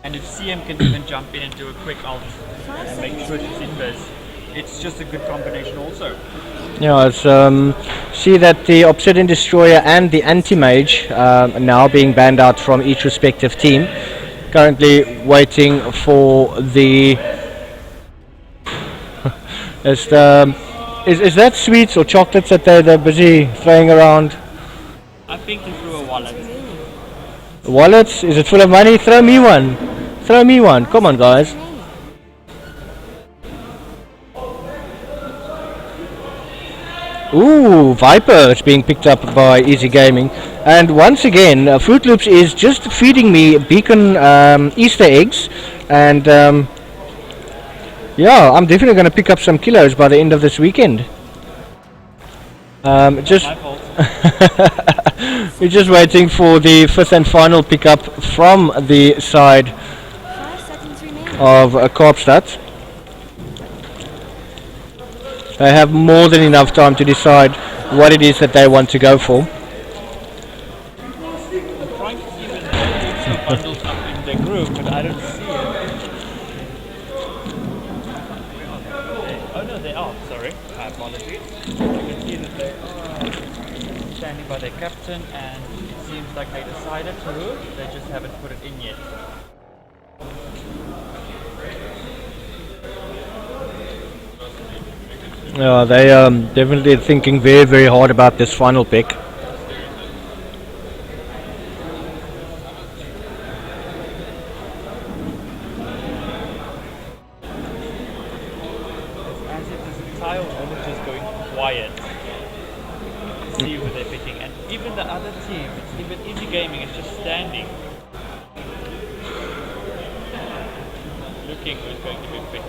And if CM can even jump in and do a quick ult and make sure she's in this, it's just a good combination also. Yeah, it's, see that the Obsidian Destroyer and the Anti-Mage are now being banned out from each respective team. Currently waiting for the... Is that sweets or chocolates that they're busy throwing around? I think he threw a wallet. Wallets? Is it full of money? Throw me one. Throw me one. Come on, guys. Ooh, Viper is being picked up by Easy Gaming. And once again, Fruit Loops is just feeding me beacon Easter eggs. And yeah, I'm definitely going to pick up some kilos by the end of this weekend. Just My fault. we're just waiting for the fifth and final pickup from the side 5 seconds remaining. of Kaapstad. They have more than enough time to decide what it is that they want to go for. I'm trying to see when the some bundles up in the group, but I don't see it. Oh no, they are, sorry. My apologies. You can see that they are standing by their captain, and it seems like they decided to, they just haven't put it in yet. Yeah, they definitely thinking very, very hard about this final pick. As if this entire world is just going quiet. See who they're picking, and even the other team, it's even Easy Gaming, is just standing, looking who's going to be picked.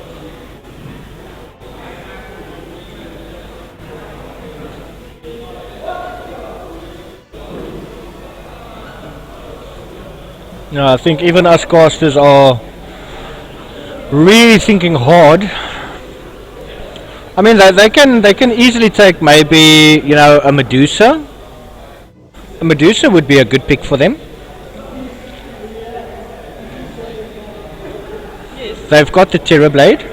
No, I think even us casters are really thinking hard. I mean, they can easily take maybe, you know, a Medusa. A Medusa would be a good pick for them. They've got the Terrorblade.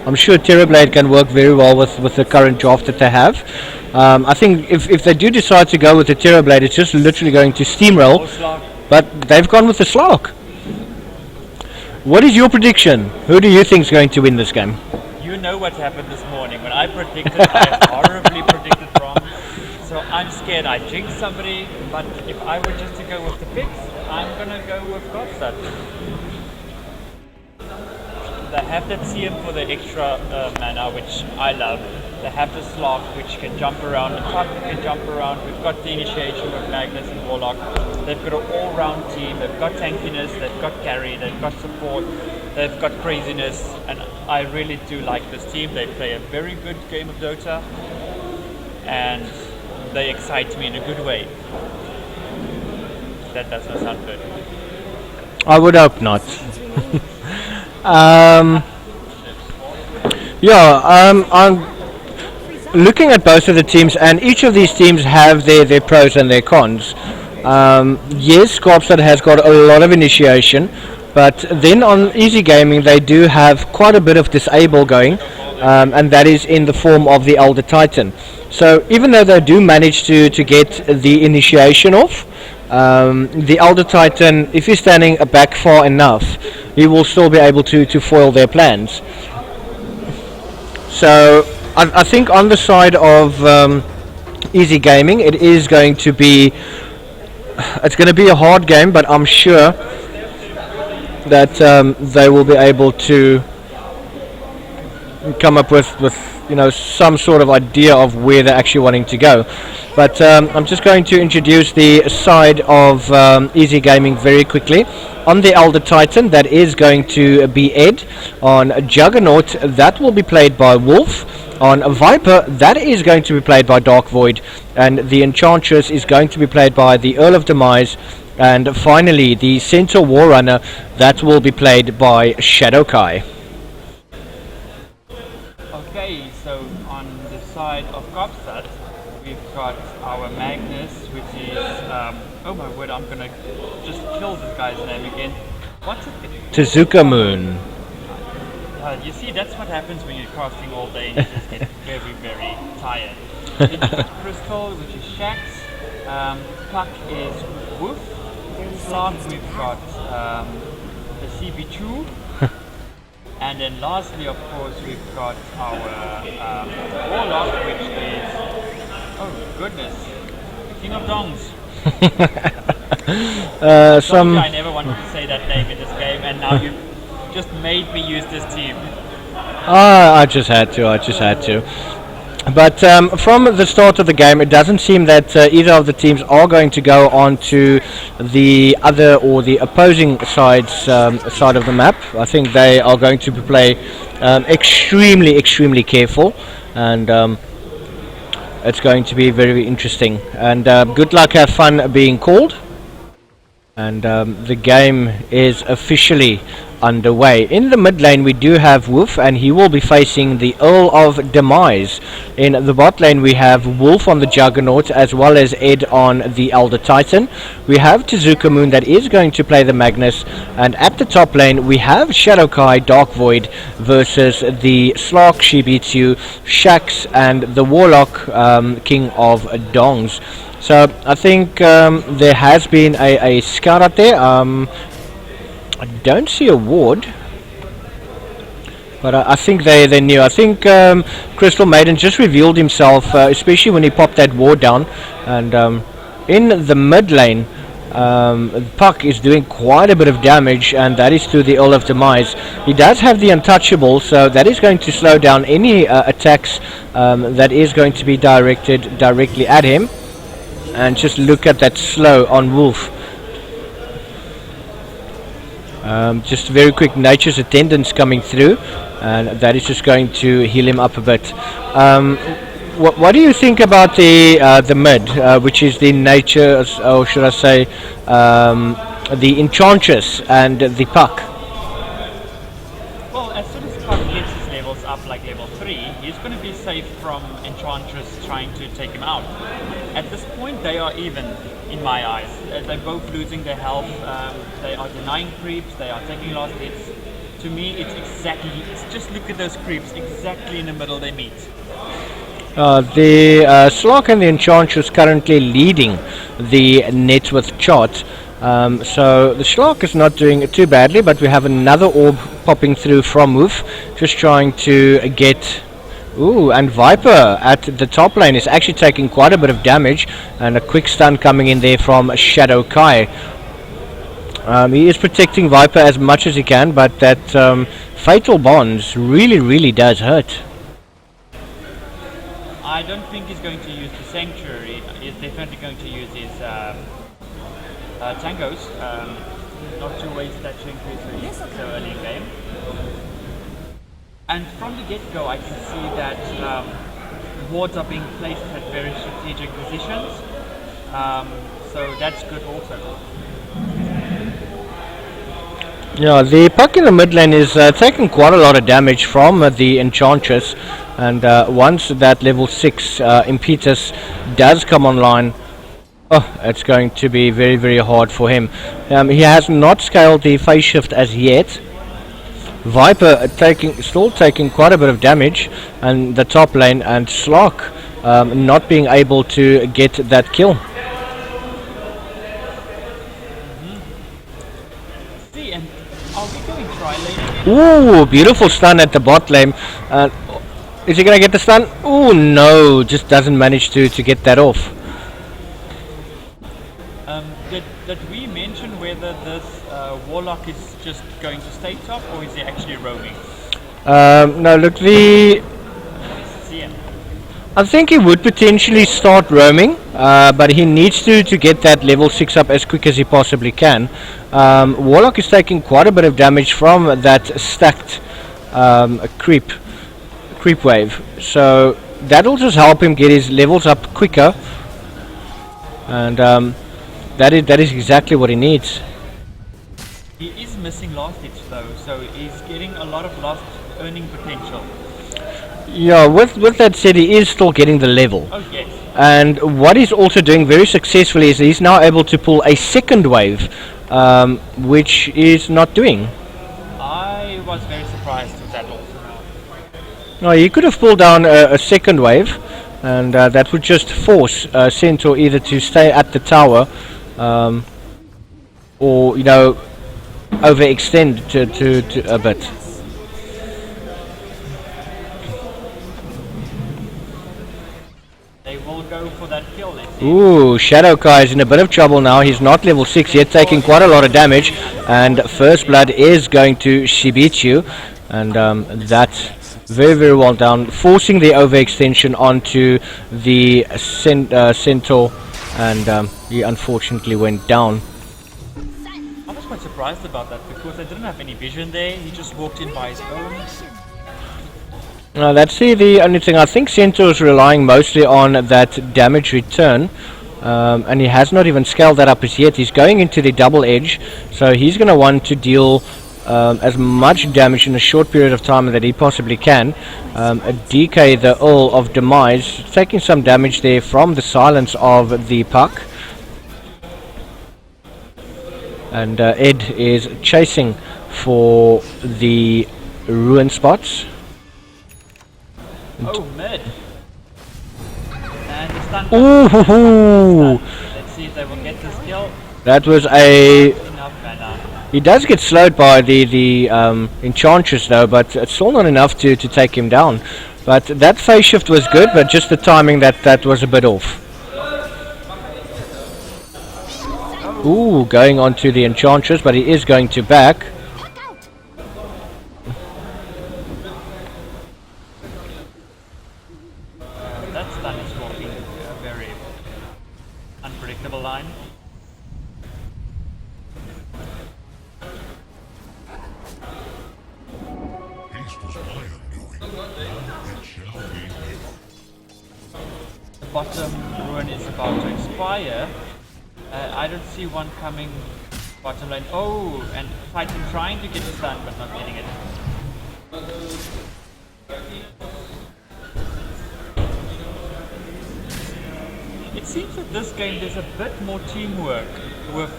I'm sure Terrorblade can work very well with the current draft that they have. I think if they do decide to go with the Terrorblade, it's just literally going to steamroll. Slog. But they've gone with the Slark. What is your prediction? Who do you think is going to win this game? You know what happened this morning. When I predicted, I horribly predicted wrong. So I'm scared I jinxed somebody, but if I were just to go with the picks, I'm gonna go with Godstad. They have that CM for the extra mana, which I love. They have the Slog, which can jump around, the Puck can jump around. We've got the initiation with Magnus and Warlock. They've got an all-round team. They've got tankiness, they've got carry, they've got support, they've got craziness, and I really do like this team. They play a very good game of Dota, and they excite me in a good way. That does not sound good. I would hope not. I'm looking at both of the teams, and each of these teams have their pros and their cons. Yes, Scorpstad has got a lot of initiation, but then on Easy Gaming they do have quite a bit of disable going, and that is in the form of the Elder Titan. So even though they do manage to get the initiation off, the Elder Titan, if he's standing back far enough, he will still be able to foil their plans. So I think on the side of Easy Gaming, it's going to be a hard game, but I'm sure that they will be able to come up with some sort of idea of where they're actually wanting to go. But I'm just going to introduce the side of Easy Gaming very quickly. On the Elder Titan, that is going to be Ed. On Juggernaut, that will be played by Wolf. On Viper, that is going to be played by Dark Void, and the Enchantress is going to be played by the Earl of Demise, and finally the Centaur Warrunner, that will be played by Shadowkai. Okay, so on the side of Kopstad, we've got our Magnus, which is, oh my word, I'm gonna just kill this guy's name again. What's it? Tezuka Moon. You see, that's what happens when you're casting all day, you just get very, very tired. Then you've got Crystal, which is Shax, Puck is Woof, Slark, we've got the CB2, and then lastly, of course, we've got our Warlock, which is, oh goodness, King of Dongs. I never wanted to say that name in this game, and now you just made me use this team. I just had to. But from the start of the game, it doesn't seem that either of the teams are going to go on to the other or the opposing side of the map. I think they are going to play extremely careful, and it's going to be very, very interesting. And good luck, have fun being called. And the game is officially underway. In the mid lane we do have Wolf, and he will be facing the Earl of Demise. In the bot lane we have Wolf on the Juggernaut, as well as Ed on the Elder Titan. We have Tezuka Moon that is going to play the Magnus, and at the top lane we have Shadowkai Dark Void versus the Slark Shibitsu, Shax, and the Warlock King of Dongs. So I think there has been a scout up there. I don't see a ward, but I think they knew. I think Crystal Maiden just revealed himself, especially when he popped that ward down. And in the mid lane, Puck is doing quite a bit of damage, and that is to the Earl of Demise. He does have the Untouchable, so that is going to slow down any attacks that is going to be directed directly at him. And just look at that slow on Wolf. Just very quick Nature's Attendance coming through, and that is just going to heal him up a bit. What do you think about the mid, which is the Nature, or should I say the Enchantress and the Puck? Well, as soon as Puck gets his levels up like level 3, he's going to be safe from Enchantress trying to take him out. At this point they are even in my eyes. They're both losing their health, they are denying creeps, they are taking last hits. To me it's just look at those creeps, exactly in the middle they meet. The Slark and the Enchantress currently leading the net with chart. So the Slark is not doing too badly, but we have another orb popping through from Wolf, just trying to get... Ooh, and Viper at the top lane is actually taking quite a bit of damage, and a quick stun coming in there from Shadow Kai. He is protecting Viper as much as he can, but that Fatal Bonds really does hurt. I don't think he's going to use the Sanctuary. He's definitely going to use his Tangos, not to waste that Sanctuary so early in game. And from the get-go, I can see that wards are being placed at very strategic positions, so that's good also. Yeah, the puck in the mid lane is taking quite a lot of damage from the Enchantress, and once that level 6 impetus does come online, it's going to be very hard for him. He has not scaled the phase shift as yet. Viper still taking quite a bit of damage, and the top lane, and Slark not being able to get that kill. See, and are we going tri-lane? Ooh, beautiful stun at the bot lane. Is he gonna get the stun? Ooh, no, just doesn't manage to get that off. Did we mention whether this Warlock is just going to stay top, or is he actually roaming? No, look, See him. I think he would potentially start roaming, but he needs to get that level 6 up as quick as he possibly can. Warlock is taking quite a bit of damage from that stacked creep wave, so that'll just help him get his levels up quicker, and that is exactly what he needs. He is missing last hits though, so he's getting a lot of lost earning potential. Yeah, with that said, he is still getting the level. Oh yes. And what he's also doing very successfully is he's now able to pull a second wave, which is not doing. I was very surprised with that also. No, he could have pulled down a second wave, and that would just force Centaur either to stay at the tower, or, you know, overextend to a bit. They will go for that kill, let's see. Ooh, Shadow Kai is in a bit of trouble now. He's not level 6 yet, taking quite a lot of damage, and First Blood is going to Shibichu, and that's very well done, forcing the overextension onto the Centaur, and he unfortunately went down. I was quite surprised about that because I didn't have any vision there. He just walked in by his own. That's the only thing. I think Centaur is relying mostly on that damage return, and he has not even scaled that up as yet. He's going into the double edge, so he's going to want to deal as much damage in a short period of time that he possibly can. A DK, the Earl of Demise, taking some damage there from the silence of the puck. And Ed is chasing for the ruin spots. Oh, mid. And the stun. Ooh! Let's see if they will get this kill. That was a... Enough mana. He does get slowed by the Enchantress though, but it's still not enough to take him down. But that phase shift was good, but just the timing that was a bit off. Ooh, going on to the Enchantress, but he is going to back. That stun is walking a very unpredictable line. Haste was my undoing. It shall be made. The bottom ruin is about to expire. I don't see one coming bottom lane. Oh, and Titan trying to get the stun but not getting it. It seems that this game there's a bit more teamwork with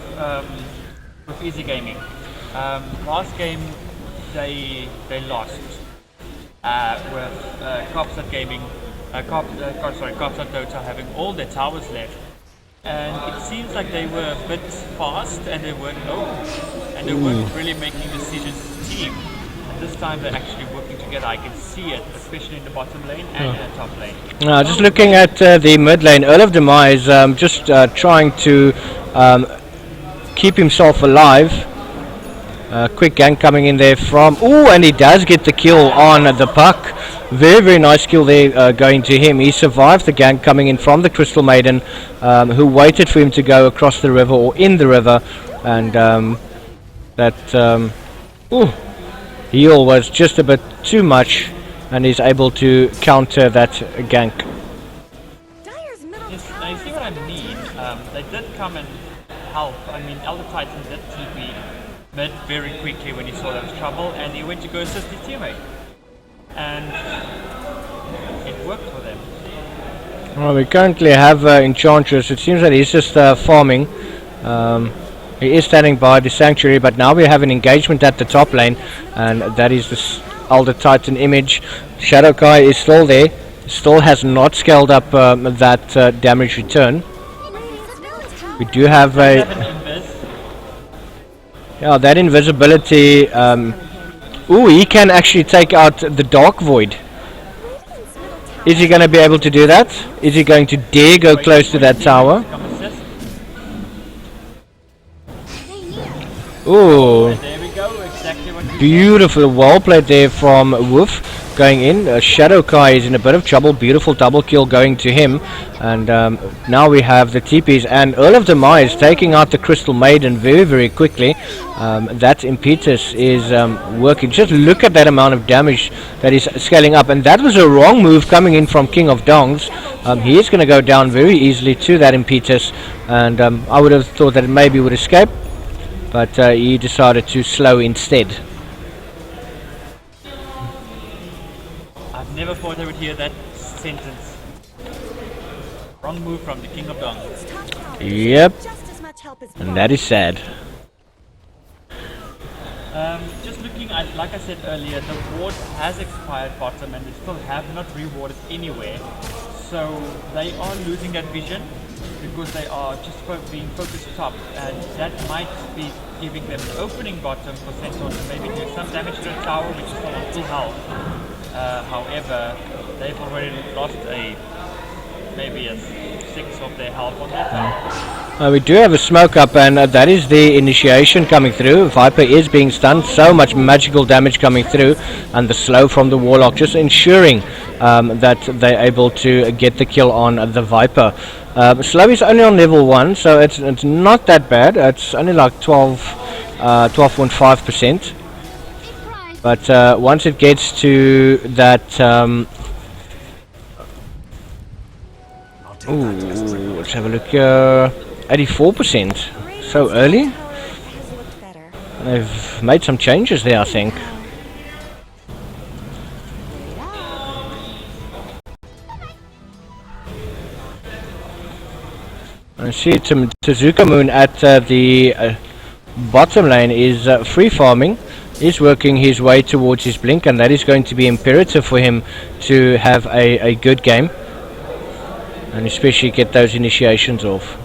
Easy Gaming. Last game they lost with Cops at Gaming Cops and Toads are having all their towers left. And it seems like they were a bit fast and they weren't and they weren't really making decisions as a team. And this time they're actually working together. I can see it, especially in the bottom lane and in the top lane. Just looking at the mid lane, Earl of Demise just trying to keep himself alive. Quick gank coming in there from... Ooh, and he does get the kill on the puck. Very, very nice kill there going to him. He survived the gank coming in from the Crystal Maiden, who waited for him to go across the river or in the river. And heal was just a bit too much, and he's able to counter that gank. Dire's middle Yes, now tower you see what I mean? They did come and help. I mean, Elder Titan did TP mid very quickly when he saw there was trouble, and he went to go assist his teammate. And it worked for them. Well, we currently have Enchantress. It seems that he's just farming. He is standing by the Sanctuary, but now we have an engagement at the top lane, and that is the Elder Titan image. Shadow Kai is still there. Still has not scaled up that damage return. We do have a... Yeah, that invisibility... ooh, he can actually take out the Dark Void. Is he going to be able to do that? Is he going to dare go close to that tower? Ooh, There we go, exactly what we beautiful, well played there from Wolf going in. Shadow Kai is in a bit of trouble. Beautiful double kill going to him. And now we have the TPs, and Earl of Demise taking out the Crystal Maiden very, very quickly. That impetus is working. Just look at that amount of damage that is scaling up, and that was a wrong move coming in from King of Dongs. He is going to go down very easily to that impetus, and I would have thought that it maybe would escape, but he decided to slow instead. I've never thought I would hear that sentence. Wrong move from the King of Dongs. Yep, just as much help as and that is sad. Just looking at, like I said earlier, the ward has expired bottom and they still have not rewarded anywhere. So they are losing that vision because they are just being focused top, and that might be giving them an opening bottom for Centaur to maybe do some damage to the tower, which is still on full health. However, they've already lost maybe a 6 of their health on their tower. We do have a smoke up, and that is the initiation coming through. Viper is being stunned, so much magical damage coming through, and the slow from the Warlock just ensuring that they're able to get the kill on the Viper. Slow is only on level 1, so it's not that bad. It's only like 12.5%. But once it gets to that... ooh, let's have a look here. 84%. So early. They've made some changes there, I think. I see Tezuka Moon at the bottom lane is free farming. He's working his way towards his blink, and that is going to be imperative for him to have a good game, and especially get those initiations off.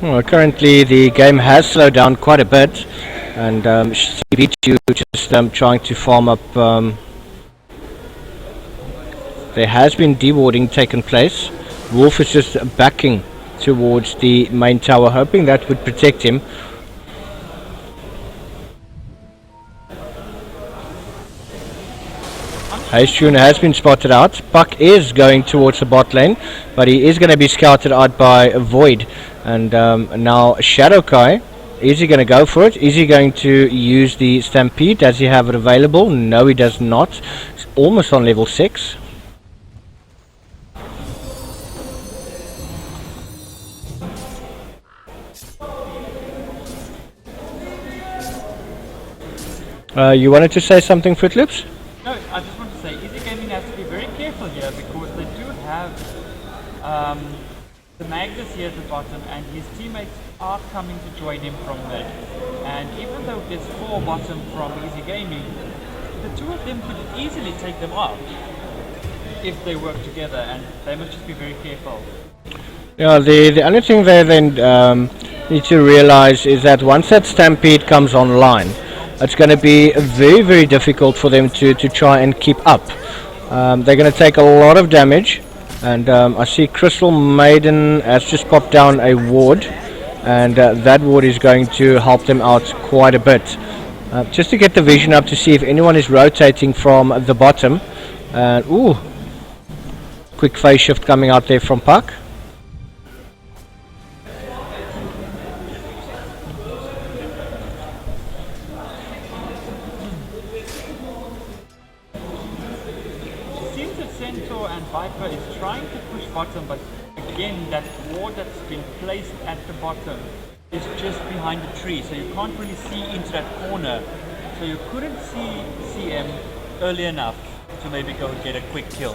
Well, currently the game has slowed down quite a bit, and CB2 just trying to farm up. There has been dewarding taken place. Wolf is just backing towards the main tower, hoping that would protect him. Haystune has been spotted out. Puck is going towards the bot lane, but he is going to be scouted out by Void. And now Shadow Kai, is he going to go for it? Is he going to use the Stampede? Does he have it available? No, he does not. It's almost on level 6. You wanted to say something, Footloops? No, I just want to say, Easy Gaming has to be very careful here because they do have the Magnus here at the bottom, and his teammates are coming to join him from mid. And even though there's 4 bottom from Easy Gaming, the 2 of them could easily take them out if they work together, and they must just be very careful. Yeah, the only thing they then need to realize is that once that Stampede comes online, it's going to be very, very difficult for them to try and keep up. They're going to take a lot of damage, and I see Crystal Maiden has just popped down a ward, and that ward is going to help them out quite a bit. Just to get the vision up to see if anyone is rotating from the bottom. And ooh, quick phase shift coming out there from Puck. Seems that Centaur and Viper is trying to push bottom, but again, that ward that's been placed at the bottom is just behind the tree, so you can't really see into that corner. So you couldn't see CM early enough to maybe go and get a quick kill.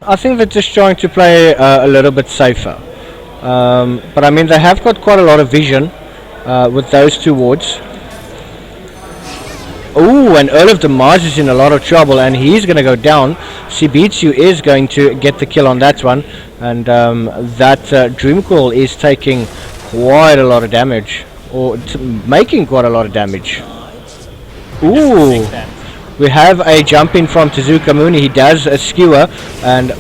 I think they're just trying to play a little bit safer. But I mean, they have got quite a lot of vision with those 2 wards. Oh, and Earl of Demise is in a lot of trouble, and he's going to go down. Sibitsu is going to get the kill on that one, and that Dreamcall is taking quite a lot of damage, or making quite a lot of damage. Ooh, we have a jump in from Tezuka Mooney. He does a skewer, and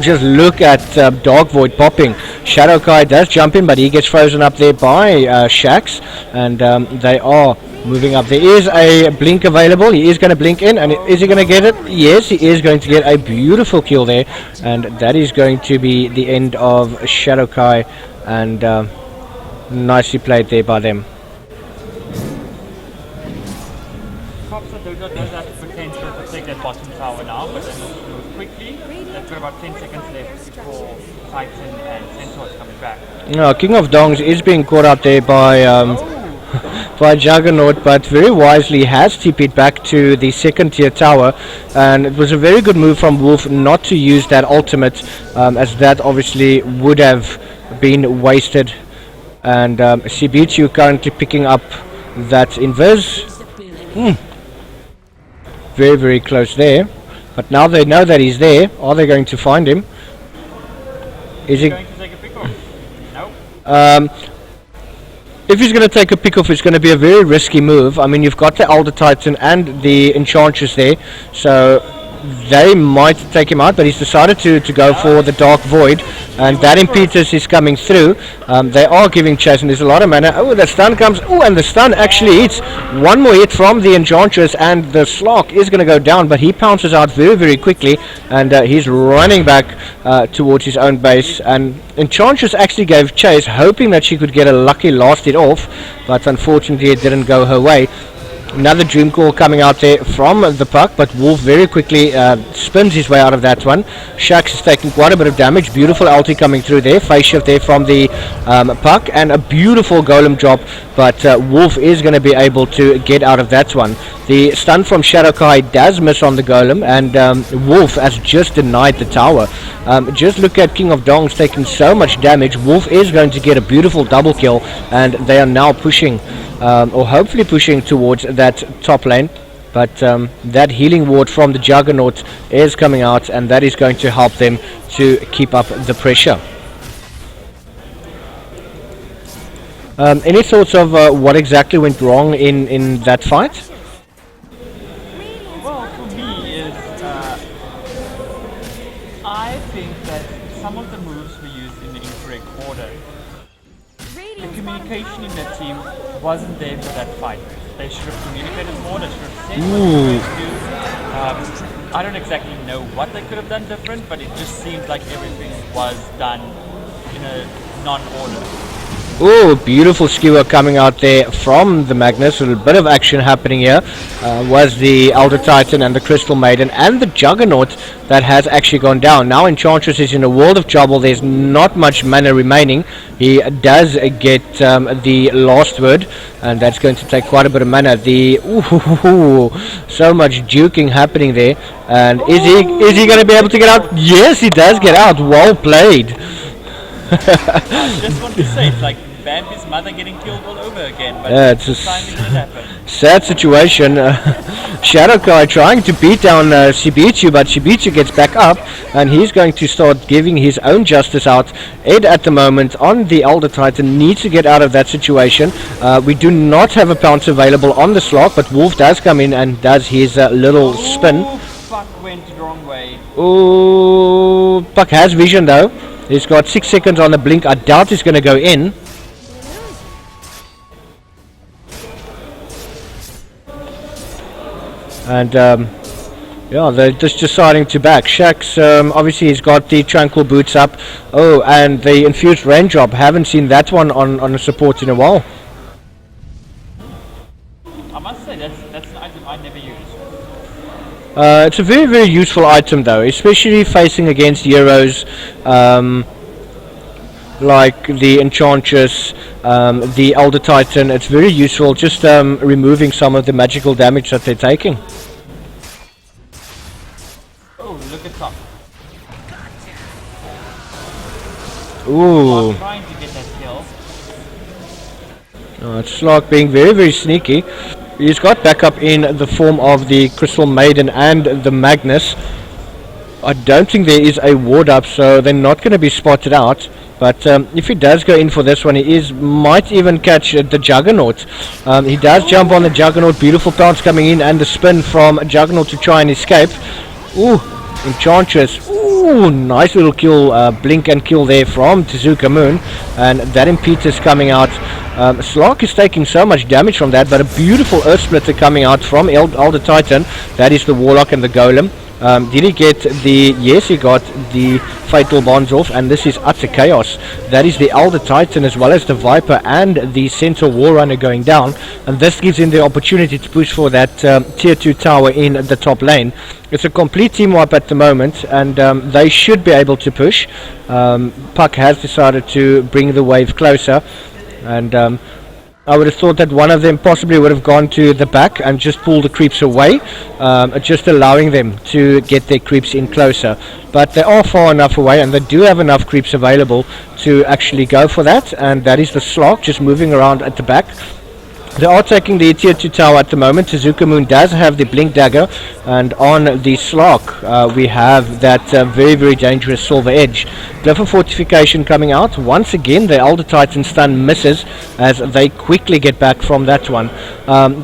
just look at Dark Void popping. Shadow Kai does jump in, but he gets frozen up there by Shax, and they are moving up. There is a blink available. He is going to blink in, and is he going to get it? Yes, he is going to get a beautiful kill there, and that is going to be the end of Shadow Kai, and nicely played there by them. Cops that does have potential to take that bottom tower now, but they need to do it quickly. They've got about 10 seconds left before Titan and Centaur is coming back. No, King of Dongs is being caught up there by by Juggernaut, but very wisely has TP'd back to the 2nd tier tower, and it was a very good move from Wolf not to use that ultimate, as that obviously would have been wasted. And Sibitsu currently picking up that invis. Very, very close there, but now they know that he's there. Are they going to find him? Is he going to take a pick off? No. If he's going to take a pick off, it's going to be a very risky move. I mean, you've got the Elder Titan and the Enchantress there, so they might take him out, but he's decided to go for the Dark Void, and that impetus is coming through. They are giving chase, and there's a lot of mana. Oh, the stun comes. Oh, and the stun actually hits. One more hit from the Enchantress, and the Slark is going to go down, but he pounces out very, very quickly, and he's running back towards his own base. And Enchantress actually gave chase, hoping that she could get a lucky last hit off, but unfortunately it didn't go her way. Another Dream Call coming out there from the Puck, but Wolf very quickly spins his way out of that one. Shax is taking quite a bit of damage. Beautiful ulti coming through there. Face shift there from the Puck, and a beautiful golem drop, but Wolf is going to be able to get out of that one. The stun from Shadow Kai does miss on the golem, and Wolf has just denied the tower. Just look at King of Dongs taking so much damage. Wolf is going to get a beautiful double kill, and they are now pushing, or hopefully pushing towards that top lane, but that healing ward from the Juggernaut is coming out, and that is going to help them to keep up the pressure. Any thoughts of what exactly went wrong in that fight? Well, for me is I think that some of the moves were used in the incorrect order. The communication in that team wasn't there for that fight. They should have communicated more, they should have said what they were going to do. I don't exactly know what they could have done different, but it just seemed like everything was done in a non-order. Oh, beautiful skewer coming out there from the Magnus. A little bit of action happening here. Was the Elder Titan and the Crystal Maiden and the Juggernaut that has actually gone down. Now Enchantress is in a world of trouble. There's not much mana remaining. He does get the last word, and that's going to take quite a bit of mana. So much juking happening there. And is he going to be able to get out? Yes, he does get out. Well played. I just want to say, it's like Bambi's mother getting killed all over again, but Yeah, it's this a time it didn't happen. sad situation. Shadowkai trying to beat down Shibichu, but Shibichu gets back up, and he's going to start giving his own justice out. Ed at the moment on the Elder Titan needs to get out of that situation. We do not have a pounce available on the slot, but Wolf does come in and does his little spin. Ooh, fuck, went the wrong way. Ooh, Puck has vision though. He's got 6 seconds on the blink. I doubt he's going to go in. And yeah, they're just deciding to back. Shax, obviously he's got the tranquil boots up. Oh, and the infused raindrop. Haven't seen that one on a support in a while. I must say, that's an item I never use. It's a very, very useful item though, especially facing against heroes like the Enchantress, the Elder Titan. It's very useful, just removing some of the magical damage that they're taking. Oh, look at top. Ooh, I'm trying to get that kill. it's Slark being very, very sneaky. He's got backup in the form of the Crystal Maiden and the Magnus. I don't think there is a ward up, so they're not going to be spotted out. But if he does go in for this one, he might even catch the Juggernaut. He does jump on the Juggernaut. Beautiful pounce coming in, and the spin from Juggernaut to try and escape. Ooh, Enchantress. Ooh, nice little kill, blink and kill there from Tezuka Moon. And that impetus coming out. Slark is taking so much damage from that, but a beautiful Earth Splitter coming out from Elder Titan. That is the Warlock and the Golem. Did he get the... Yes, he got the Fatal Bonds off, and this is utter chaos. That is the Elder Titan as well as the Viper and the Centaur War Runner going down, and this gives him the opportunity to push for that tier 2 tower in the top lane. It's a complete team wipe at the moment, and they should be able to push. Puck has decided to bring the wave closer, and I would have thought that one of them possibly would have gone to the back and just pulled the creeps away, just allowing them to get their creeps in closer. But they are far enough away, and they do have enough creeps available to actually go for that, and that is the Slark just moving around at the back. They are taking the tier 2 tower at the moment. Tezuka Moon does have the Blink Dagger, and on the Slark we have that very, very dangerous Silver Edge. Glyph Fortification coming out. Once again, the Elder Titan stun misses as they quickly get back from that one.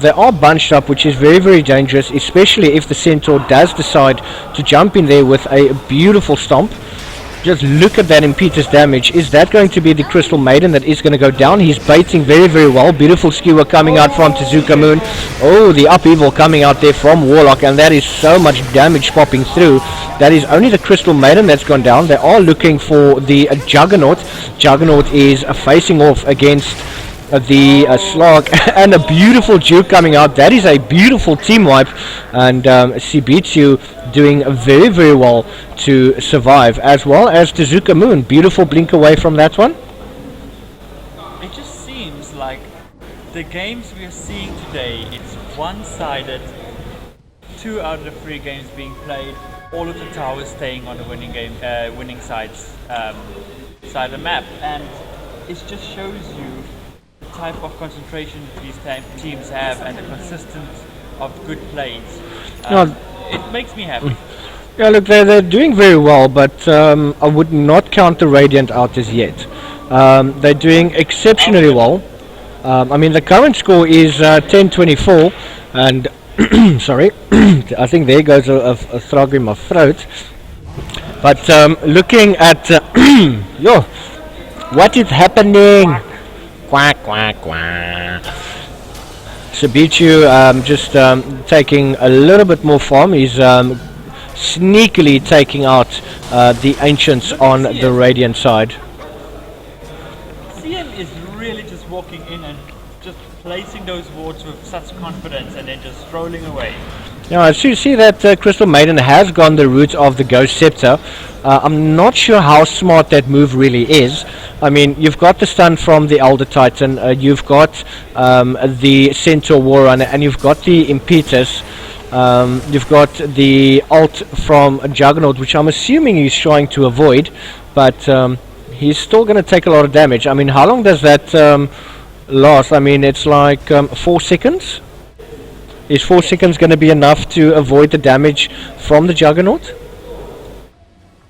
They are bunched up, which is very, very dangerous, especially if the Centaur does decide to jump in there with a beautiful stomp. Just look at that impetus damage. Is that going to be the Crystal Maiden that is going to go down? He's baiting very, very well. Beautiful skewer coming out from Tezuka Moon. Oh, the upheaval coming out there from Warlock, and that is so much damage popping through. That is only the Crystal Maiden that's gone down. They are looking for the Juggernaut. Juggernaut is facing off against the Slark, and a beautiful juke coming out. That is a beautiful team wipe, and Shibichu doing very, very well to survive, as well as Tezuka Moon. Beautiful blink away from that one. It just seems like the games we are seeing today, it's one-sided. 2 out of the 3 games being played, all of the towers staying on the winning sides side of the map, and it just shows you type of concentration these teams have and the consistency of good plays. It makes me happy. Yeah, look, they're doing very well, but I would not count the Radiant out as yet. They're doing exceptionally well. I mean, the current score is 10-24, and sorry, I think there goes a frog in my throat. But looking at yo, what is happening? Quack, quack, quack. Shibichu just taking a little bit more farm. He's sneakily taking out the Ancients on the Radiant side. CM is really just walking in and just placing those wards with such confidence and then just strolling away. Now, as you see that Crystal Maiden has gone the route of the Ghost Scepter. I'm not sure how smart that move really is. I mean, you've got the stun from the Elder Titan, you've got the Centaur War Runner, and you've got the Impetus. You've got the ult from Juggernaut, which I'm assuming he's trying to avoid, but he's still going to take a lot of damage. I mean, how long does that last? I mean, it's like 4 seconds. Is 4 seconds going to be enough to avoid the damage from the Juggernaut?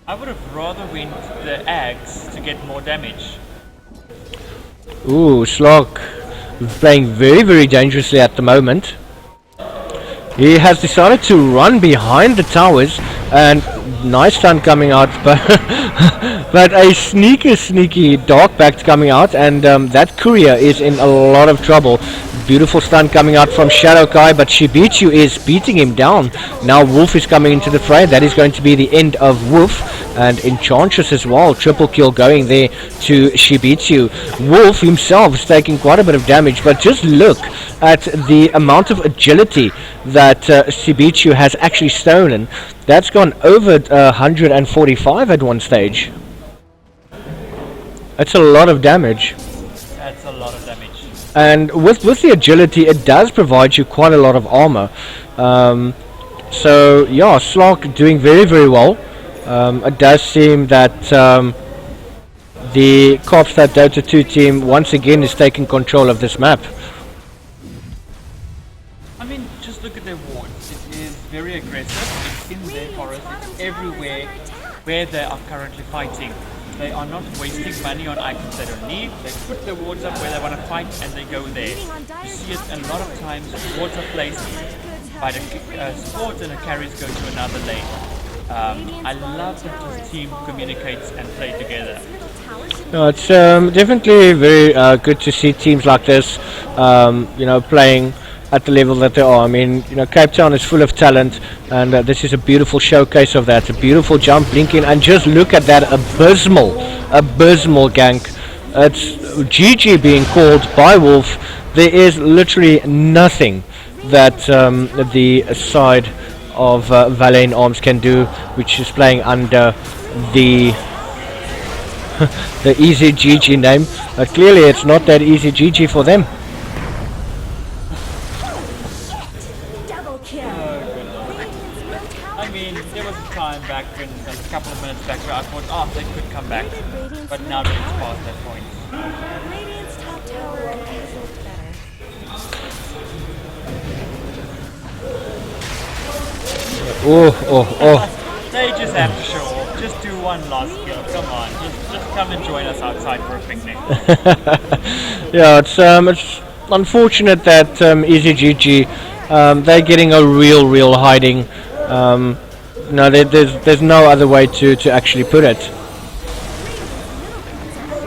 I would have rather went the Ags to get more damage. Ooh, Slog playing very, very dangerously at the moment. He has decided to run behind the towers, and nice stun coming out, but a sneaky dark back coming out, and that courier is in a lot of trouble. Beautiful stun coming out from Shadow Kai, but Shibichu is beating him down. Now Wolf is coming into the fray. That is going to be the end of Wolf, and Enchantress as well. Triple kill going there to Shibichu. Wolf himself is taking quite a bit of damage, but just look at the amount of agility that Shibichu has actually stolen. That's gone over 145 at one stage. That's a lot of damage. That's a lot of damage. And with the agility, it does provide you quite a lot of armor. So yeah, Slog doing very, very well. It does seem that the Kaapstad Dota 2 team once again is taking control of this map. I mean, just look at their wards. It is very aggressive. It's in their forest. It's everywhere where they are currently fighting. They are not wasting money on items they don't need. They put their wards up where they want to fight and they go there. You see it a lot of times. Wards are placed by the supports and the carries go to another lane. I love that this team communicates and play together. No, it's definitely very good to see teams like this, playing at the level that they are. I mean, Cape Town is full of talent, and this is a beautiful showcase of that. A beautiful jump, blinking, and just look at that abysmal gank. It's GG being called by Wolf. There is literally nothing that the side of Valiant Arms can do, which is playing under the the easy GG name. But clearly it's not that easy GG for them. I mean, there was a time back when, a couple of minutes back, where I thought, oh, they could come back. But now that it's past that point. Radiant's top tower has looked better. Oh. They just have to show off. Just do one last kill. Come on, just come and join us outside for a picnic. Yeah, it's unfortunate that EasyGG, they're getting a real hiding. No, there's no other way to actually put it.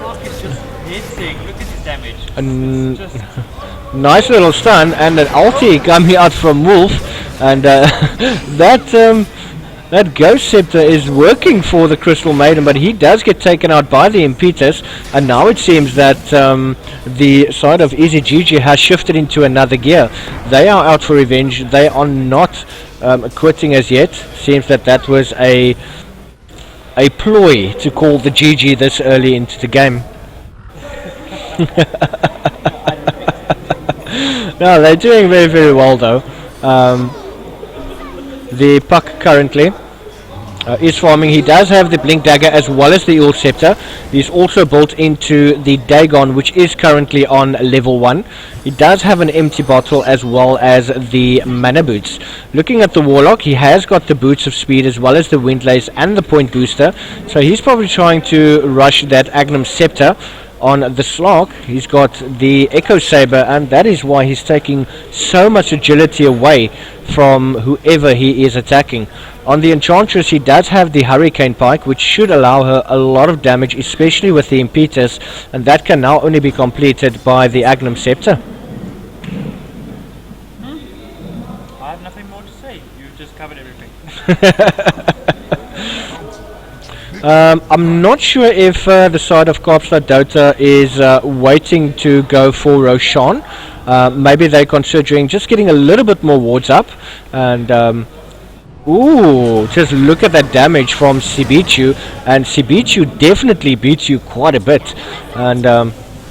Rock is just hitting. Look at his damage. It's just Nice little stun and an ulti coming out from Wolf, and that Ghost Scepter is working for the Crystal Maiden, but he does get taken out by the Impetus, and now it seems that the side of EasyGG has shifted into another gear. They are out for revenge. They are not quitting as yet. Seems that was a ploy to call the GG this early into the game. No, they're doing very well though. The Puck currently is farming. He does have the Blink Dagger as well as the Ult Scepter. He's also built into the Dagon, which is currently on level 1. He does have an empty bottle as well as the Mana Boots. Looking at the Warlock, he has got the Boots of Speed as well as the Windlace and the Point Booster. So he's probably trying to rush that Agnum Scepter. On the Slog, he's got the Echo Saber, and that is why he's taking so much agility away from whoever he is attacking. On the Enchantress, he does have the Hurricane Pike, which should allow her a lot of damage, especially with the Impetus, and that can now only be completed by the Agnum Scepter. I have nothing more to say. You've just covered everything. I'm not sure if the side of Kaapstad Dota is waiting to go for Roshan. Maybe they're considering just getting a little bit more wards up. And ooh, just look at that damage from Shibichu. And Shibichu definitely beats you quite a bit. And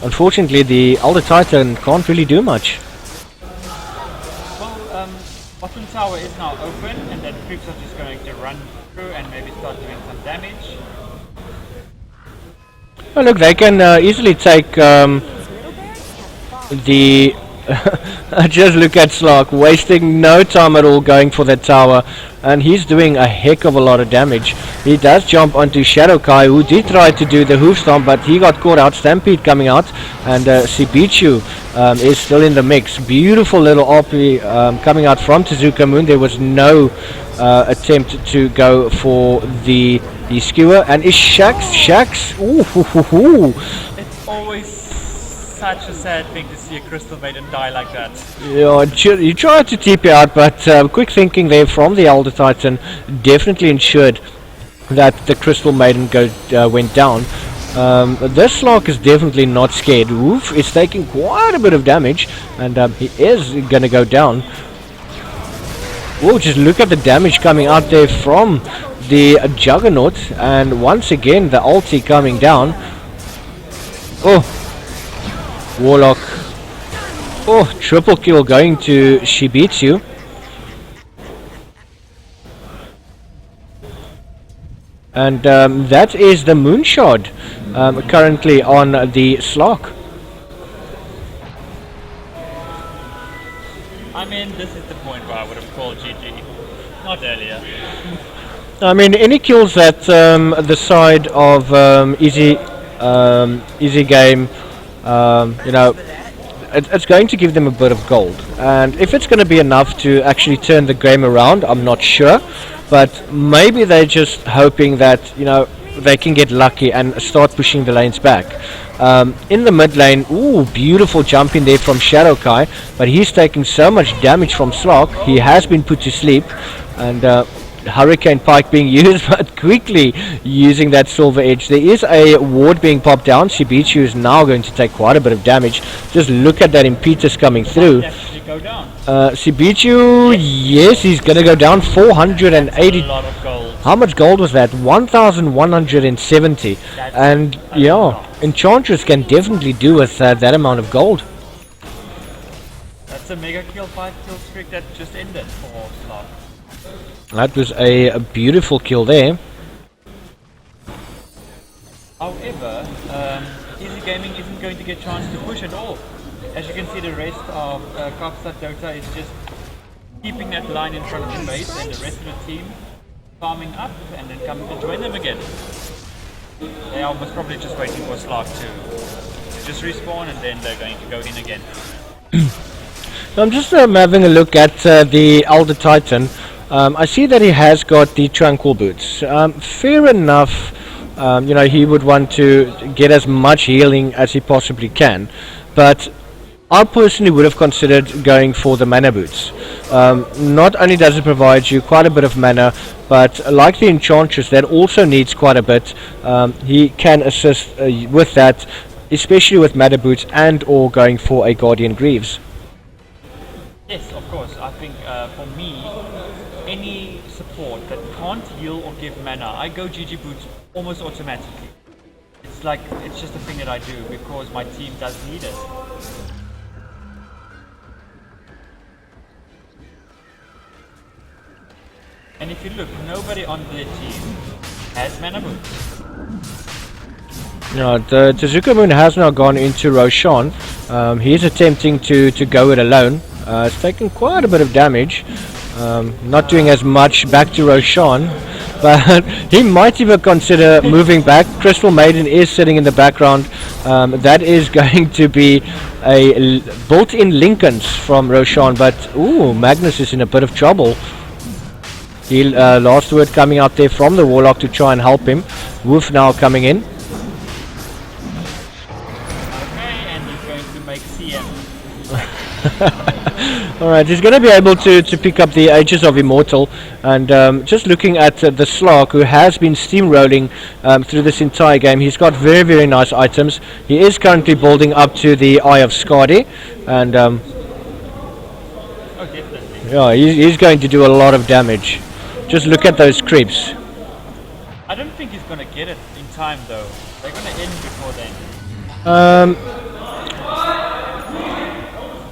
unfortunately, the Elder Titan can't really do much. Well, bottom tower is now open, and then creeps are just going to run through and maybe start doing some damage. Oh, look, they can easily take the... Just look at Slark, wasting no time at all going for that tower, and he's doing a heck of a lot of damage. He does jump onto Shadowkai, who did try to do the hoof stomp, but he got caught out. Stampede coming out, and Sibichu is still in the mix. Beautiful little RP coming out from Tezuka Moon. There was no attempt to go for the skewer, and is Shax. Ooh, hoo, hoo, hoo. It's always such a sad thing to see a Crystal Maiden die like that. Yeah, you tried to TP out, but quick thinking there from the Elder Titan definitely ensured that the Crystal Maiden went down. This Slark is definitely not scared. Wolf is taking quite a bit of damage, and he is going to go down. Oh, just look at the damage coming out there from the Juggernaut, and once again the ulti coming down. Oh, Warlock. Oh, triple kill going to Shibitsu. And that is the Moonshot currently on the Slark. I mean, this is the point where I would have called GG. Not earlier. I mean, any kills that the side of easy game, you know, it's going to give them a bit of gold, and if it's going to be enough to actually turn the game around, I'm not sure, but maybe they're just hoping that, you know, they can get lucky and start pushing the lanes back. In the mid lane, ooh, beautiful jump in there from Shadowkai, but he's taking so much damage from Slark. He has been put to sleep, and Hurricane Pike being used, but quickly using that Silver Edge. There is a ward being popped down. Shibichu is now going to take quite a bit of damage. Just look at that impetus coming through. Go down. Shibichu, yes, he's going to go down. 480. A lot of gold. How much gold was that? 1,170. And yeah, Enchantress can definitely do with that amount of gold. That's a mega kill, 5 kill streak that just ended for Slark. That was a beautiful kill there. However, Easy Gaming isn't going to get a chance to push at all. As you can see, the rest of Kaapstad Dota is just keeping that line in front of the base, and the rest of the team farming up and then coming to join them again. They are most probably just waiting for Slark to just respawn, and then they're going to go in again. So I'm just having a look at the Elder Titan. I see that he has got the Tranquil Boots. Fair enough, you know, he would want to get as much healing as he possibly can, but I personally would have considered going for the Mana Boots. Not only does it provide you quite a bit of mana, but like the Enchantress, that also needs quite a bit. He can assist with that, especially with Mana Boots and or going for a Guardian Greaves. Yes, of course. I think for me, any support that can't heal or give mana, I go GG Boots almost automatically. It's like, it's just a thing that I do because my team does need it. And if you look, nobody on their team has mana boots. Yeah, the Tezuka Moon has now gone into Roshan. He's attempting to go it alone. It's taking quite a bit of damage. Not doing as much back to Roshan, but he might even consider moving back. Crystal Maiden is sitting in the background. That is going to be a built-in Lincolns from Roshan, but ooh, Magnus is in a bit of trouble. He, last word coming out there from the Warlock to try and help him. Wolf now coming in. Okay, and he's going to make CM. Alright, he's going to be able to pick up the Ages of Immortal, and just looking at the Slark, who has been steamrolling through this entire game. He's got very, very nice items. He is currently building up to the Eye of Skadi, and Oh, definitely. yeah, he's going to do a lot of damage. Just look at those creeps. I don't think he's going to get it in time though. They're going to end before then.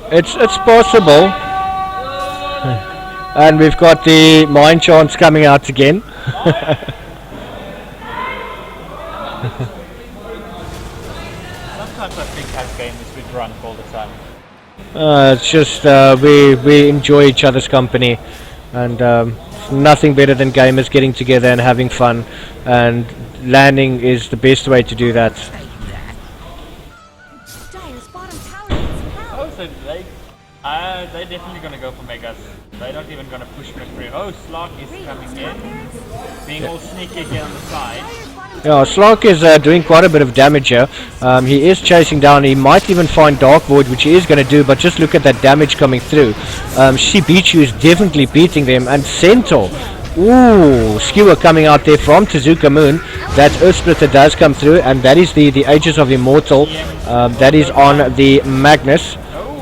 It's possible. And we've got the Mind Chance coming out again. drunk all the time. It's just we enjoy each other's company, and nothing better than gamers getting together and having fun, and landing is the best way to do that. Dire's bottom tower needs help. Oh, so they're definitely gonna go for Megas. They're not even gonna push McCree. Oh, Slark is coming in, being all sneaky again on the side. Yeah, Slark is doing quite a bit of damage here. He is chasing down. He might even find Dark Void, which he is going to do, but just look at that damage coming through. Shibichu is definitely beating them, and Centaur. Ooh, Skewer coming out there from Tezuka Moon. That Earth Splitter does come through, and that is the Aegis of Immortal. That is on the Magnus.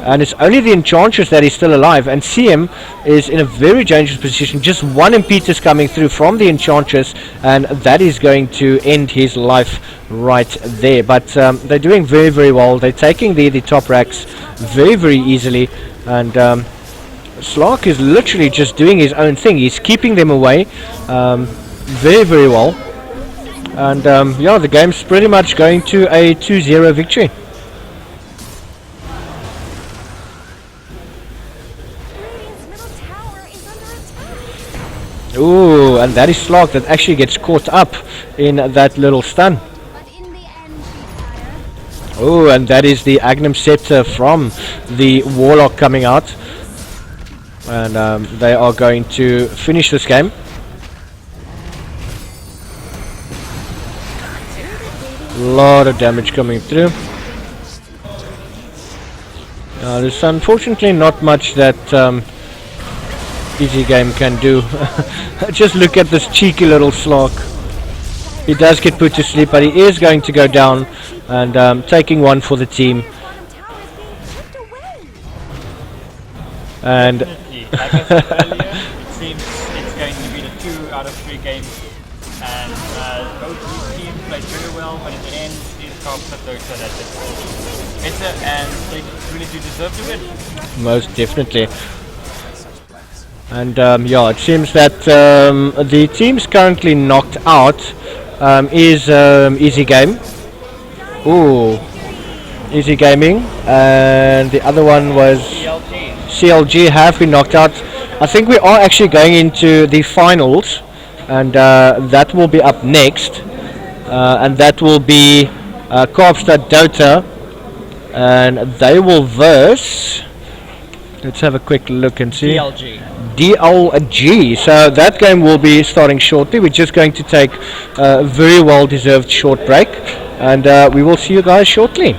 And it's only the Enchantress that is still alive, and CM is in a very dangerous position. Just one impetus coming through from the Enchantress, and that is going to end his life right there. But they're doing very, very well. They're taking the top racks very, very easily, and Slark is literally just doing his own thing. He's keeping them away very, very well. And yeah, the game's pretty much going to a 2-0 victory. Ooh, and that is Slark that actually gets caught up in that little stun. But in the end, Dire. Ooh, and that is the Agnum Scepter from the Warlock coming out. And they are going to finish this game. Lot of damage coming through. There's unfortunately not much that Easy Game can do. Just look at this cheeky little Slark. He does get put to sleep, but he is going to go down, and taking one for the team. And Definitely. Like I said earlier, it seems it's going to be the 2 out of 3 games, and both teams played very well, but in the end, it's Carpenter Dota that did better, and they really do deserve to win. most definitely. And yeah, it seems that the teams currently knocked out is Easy Game. Ooh, Easy Gaming, and the other one was CLG have been knocked out. I think we are actually going into the finals, and that will be up next, and that will be Kaapstad Dota, and they will verse. Let's have a quick look and see. DLG. So that game will be starting shortly. We're just going to take a very well deserved short break, and we will see you guys shortly.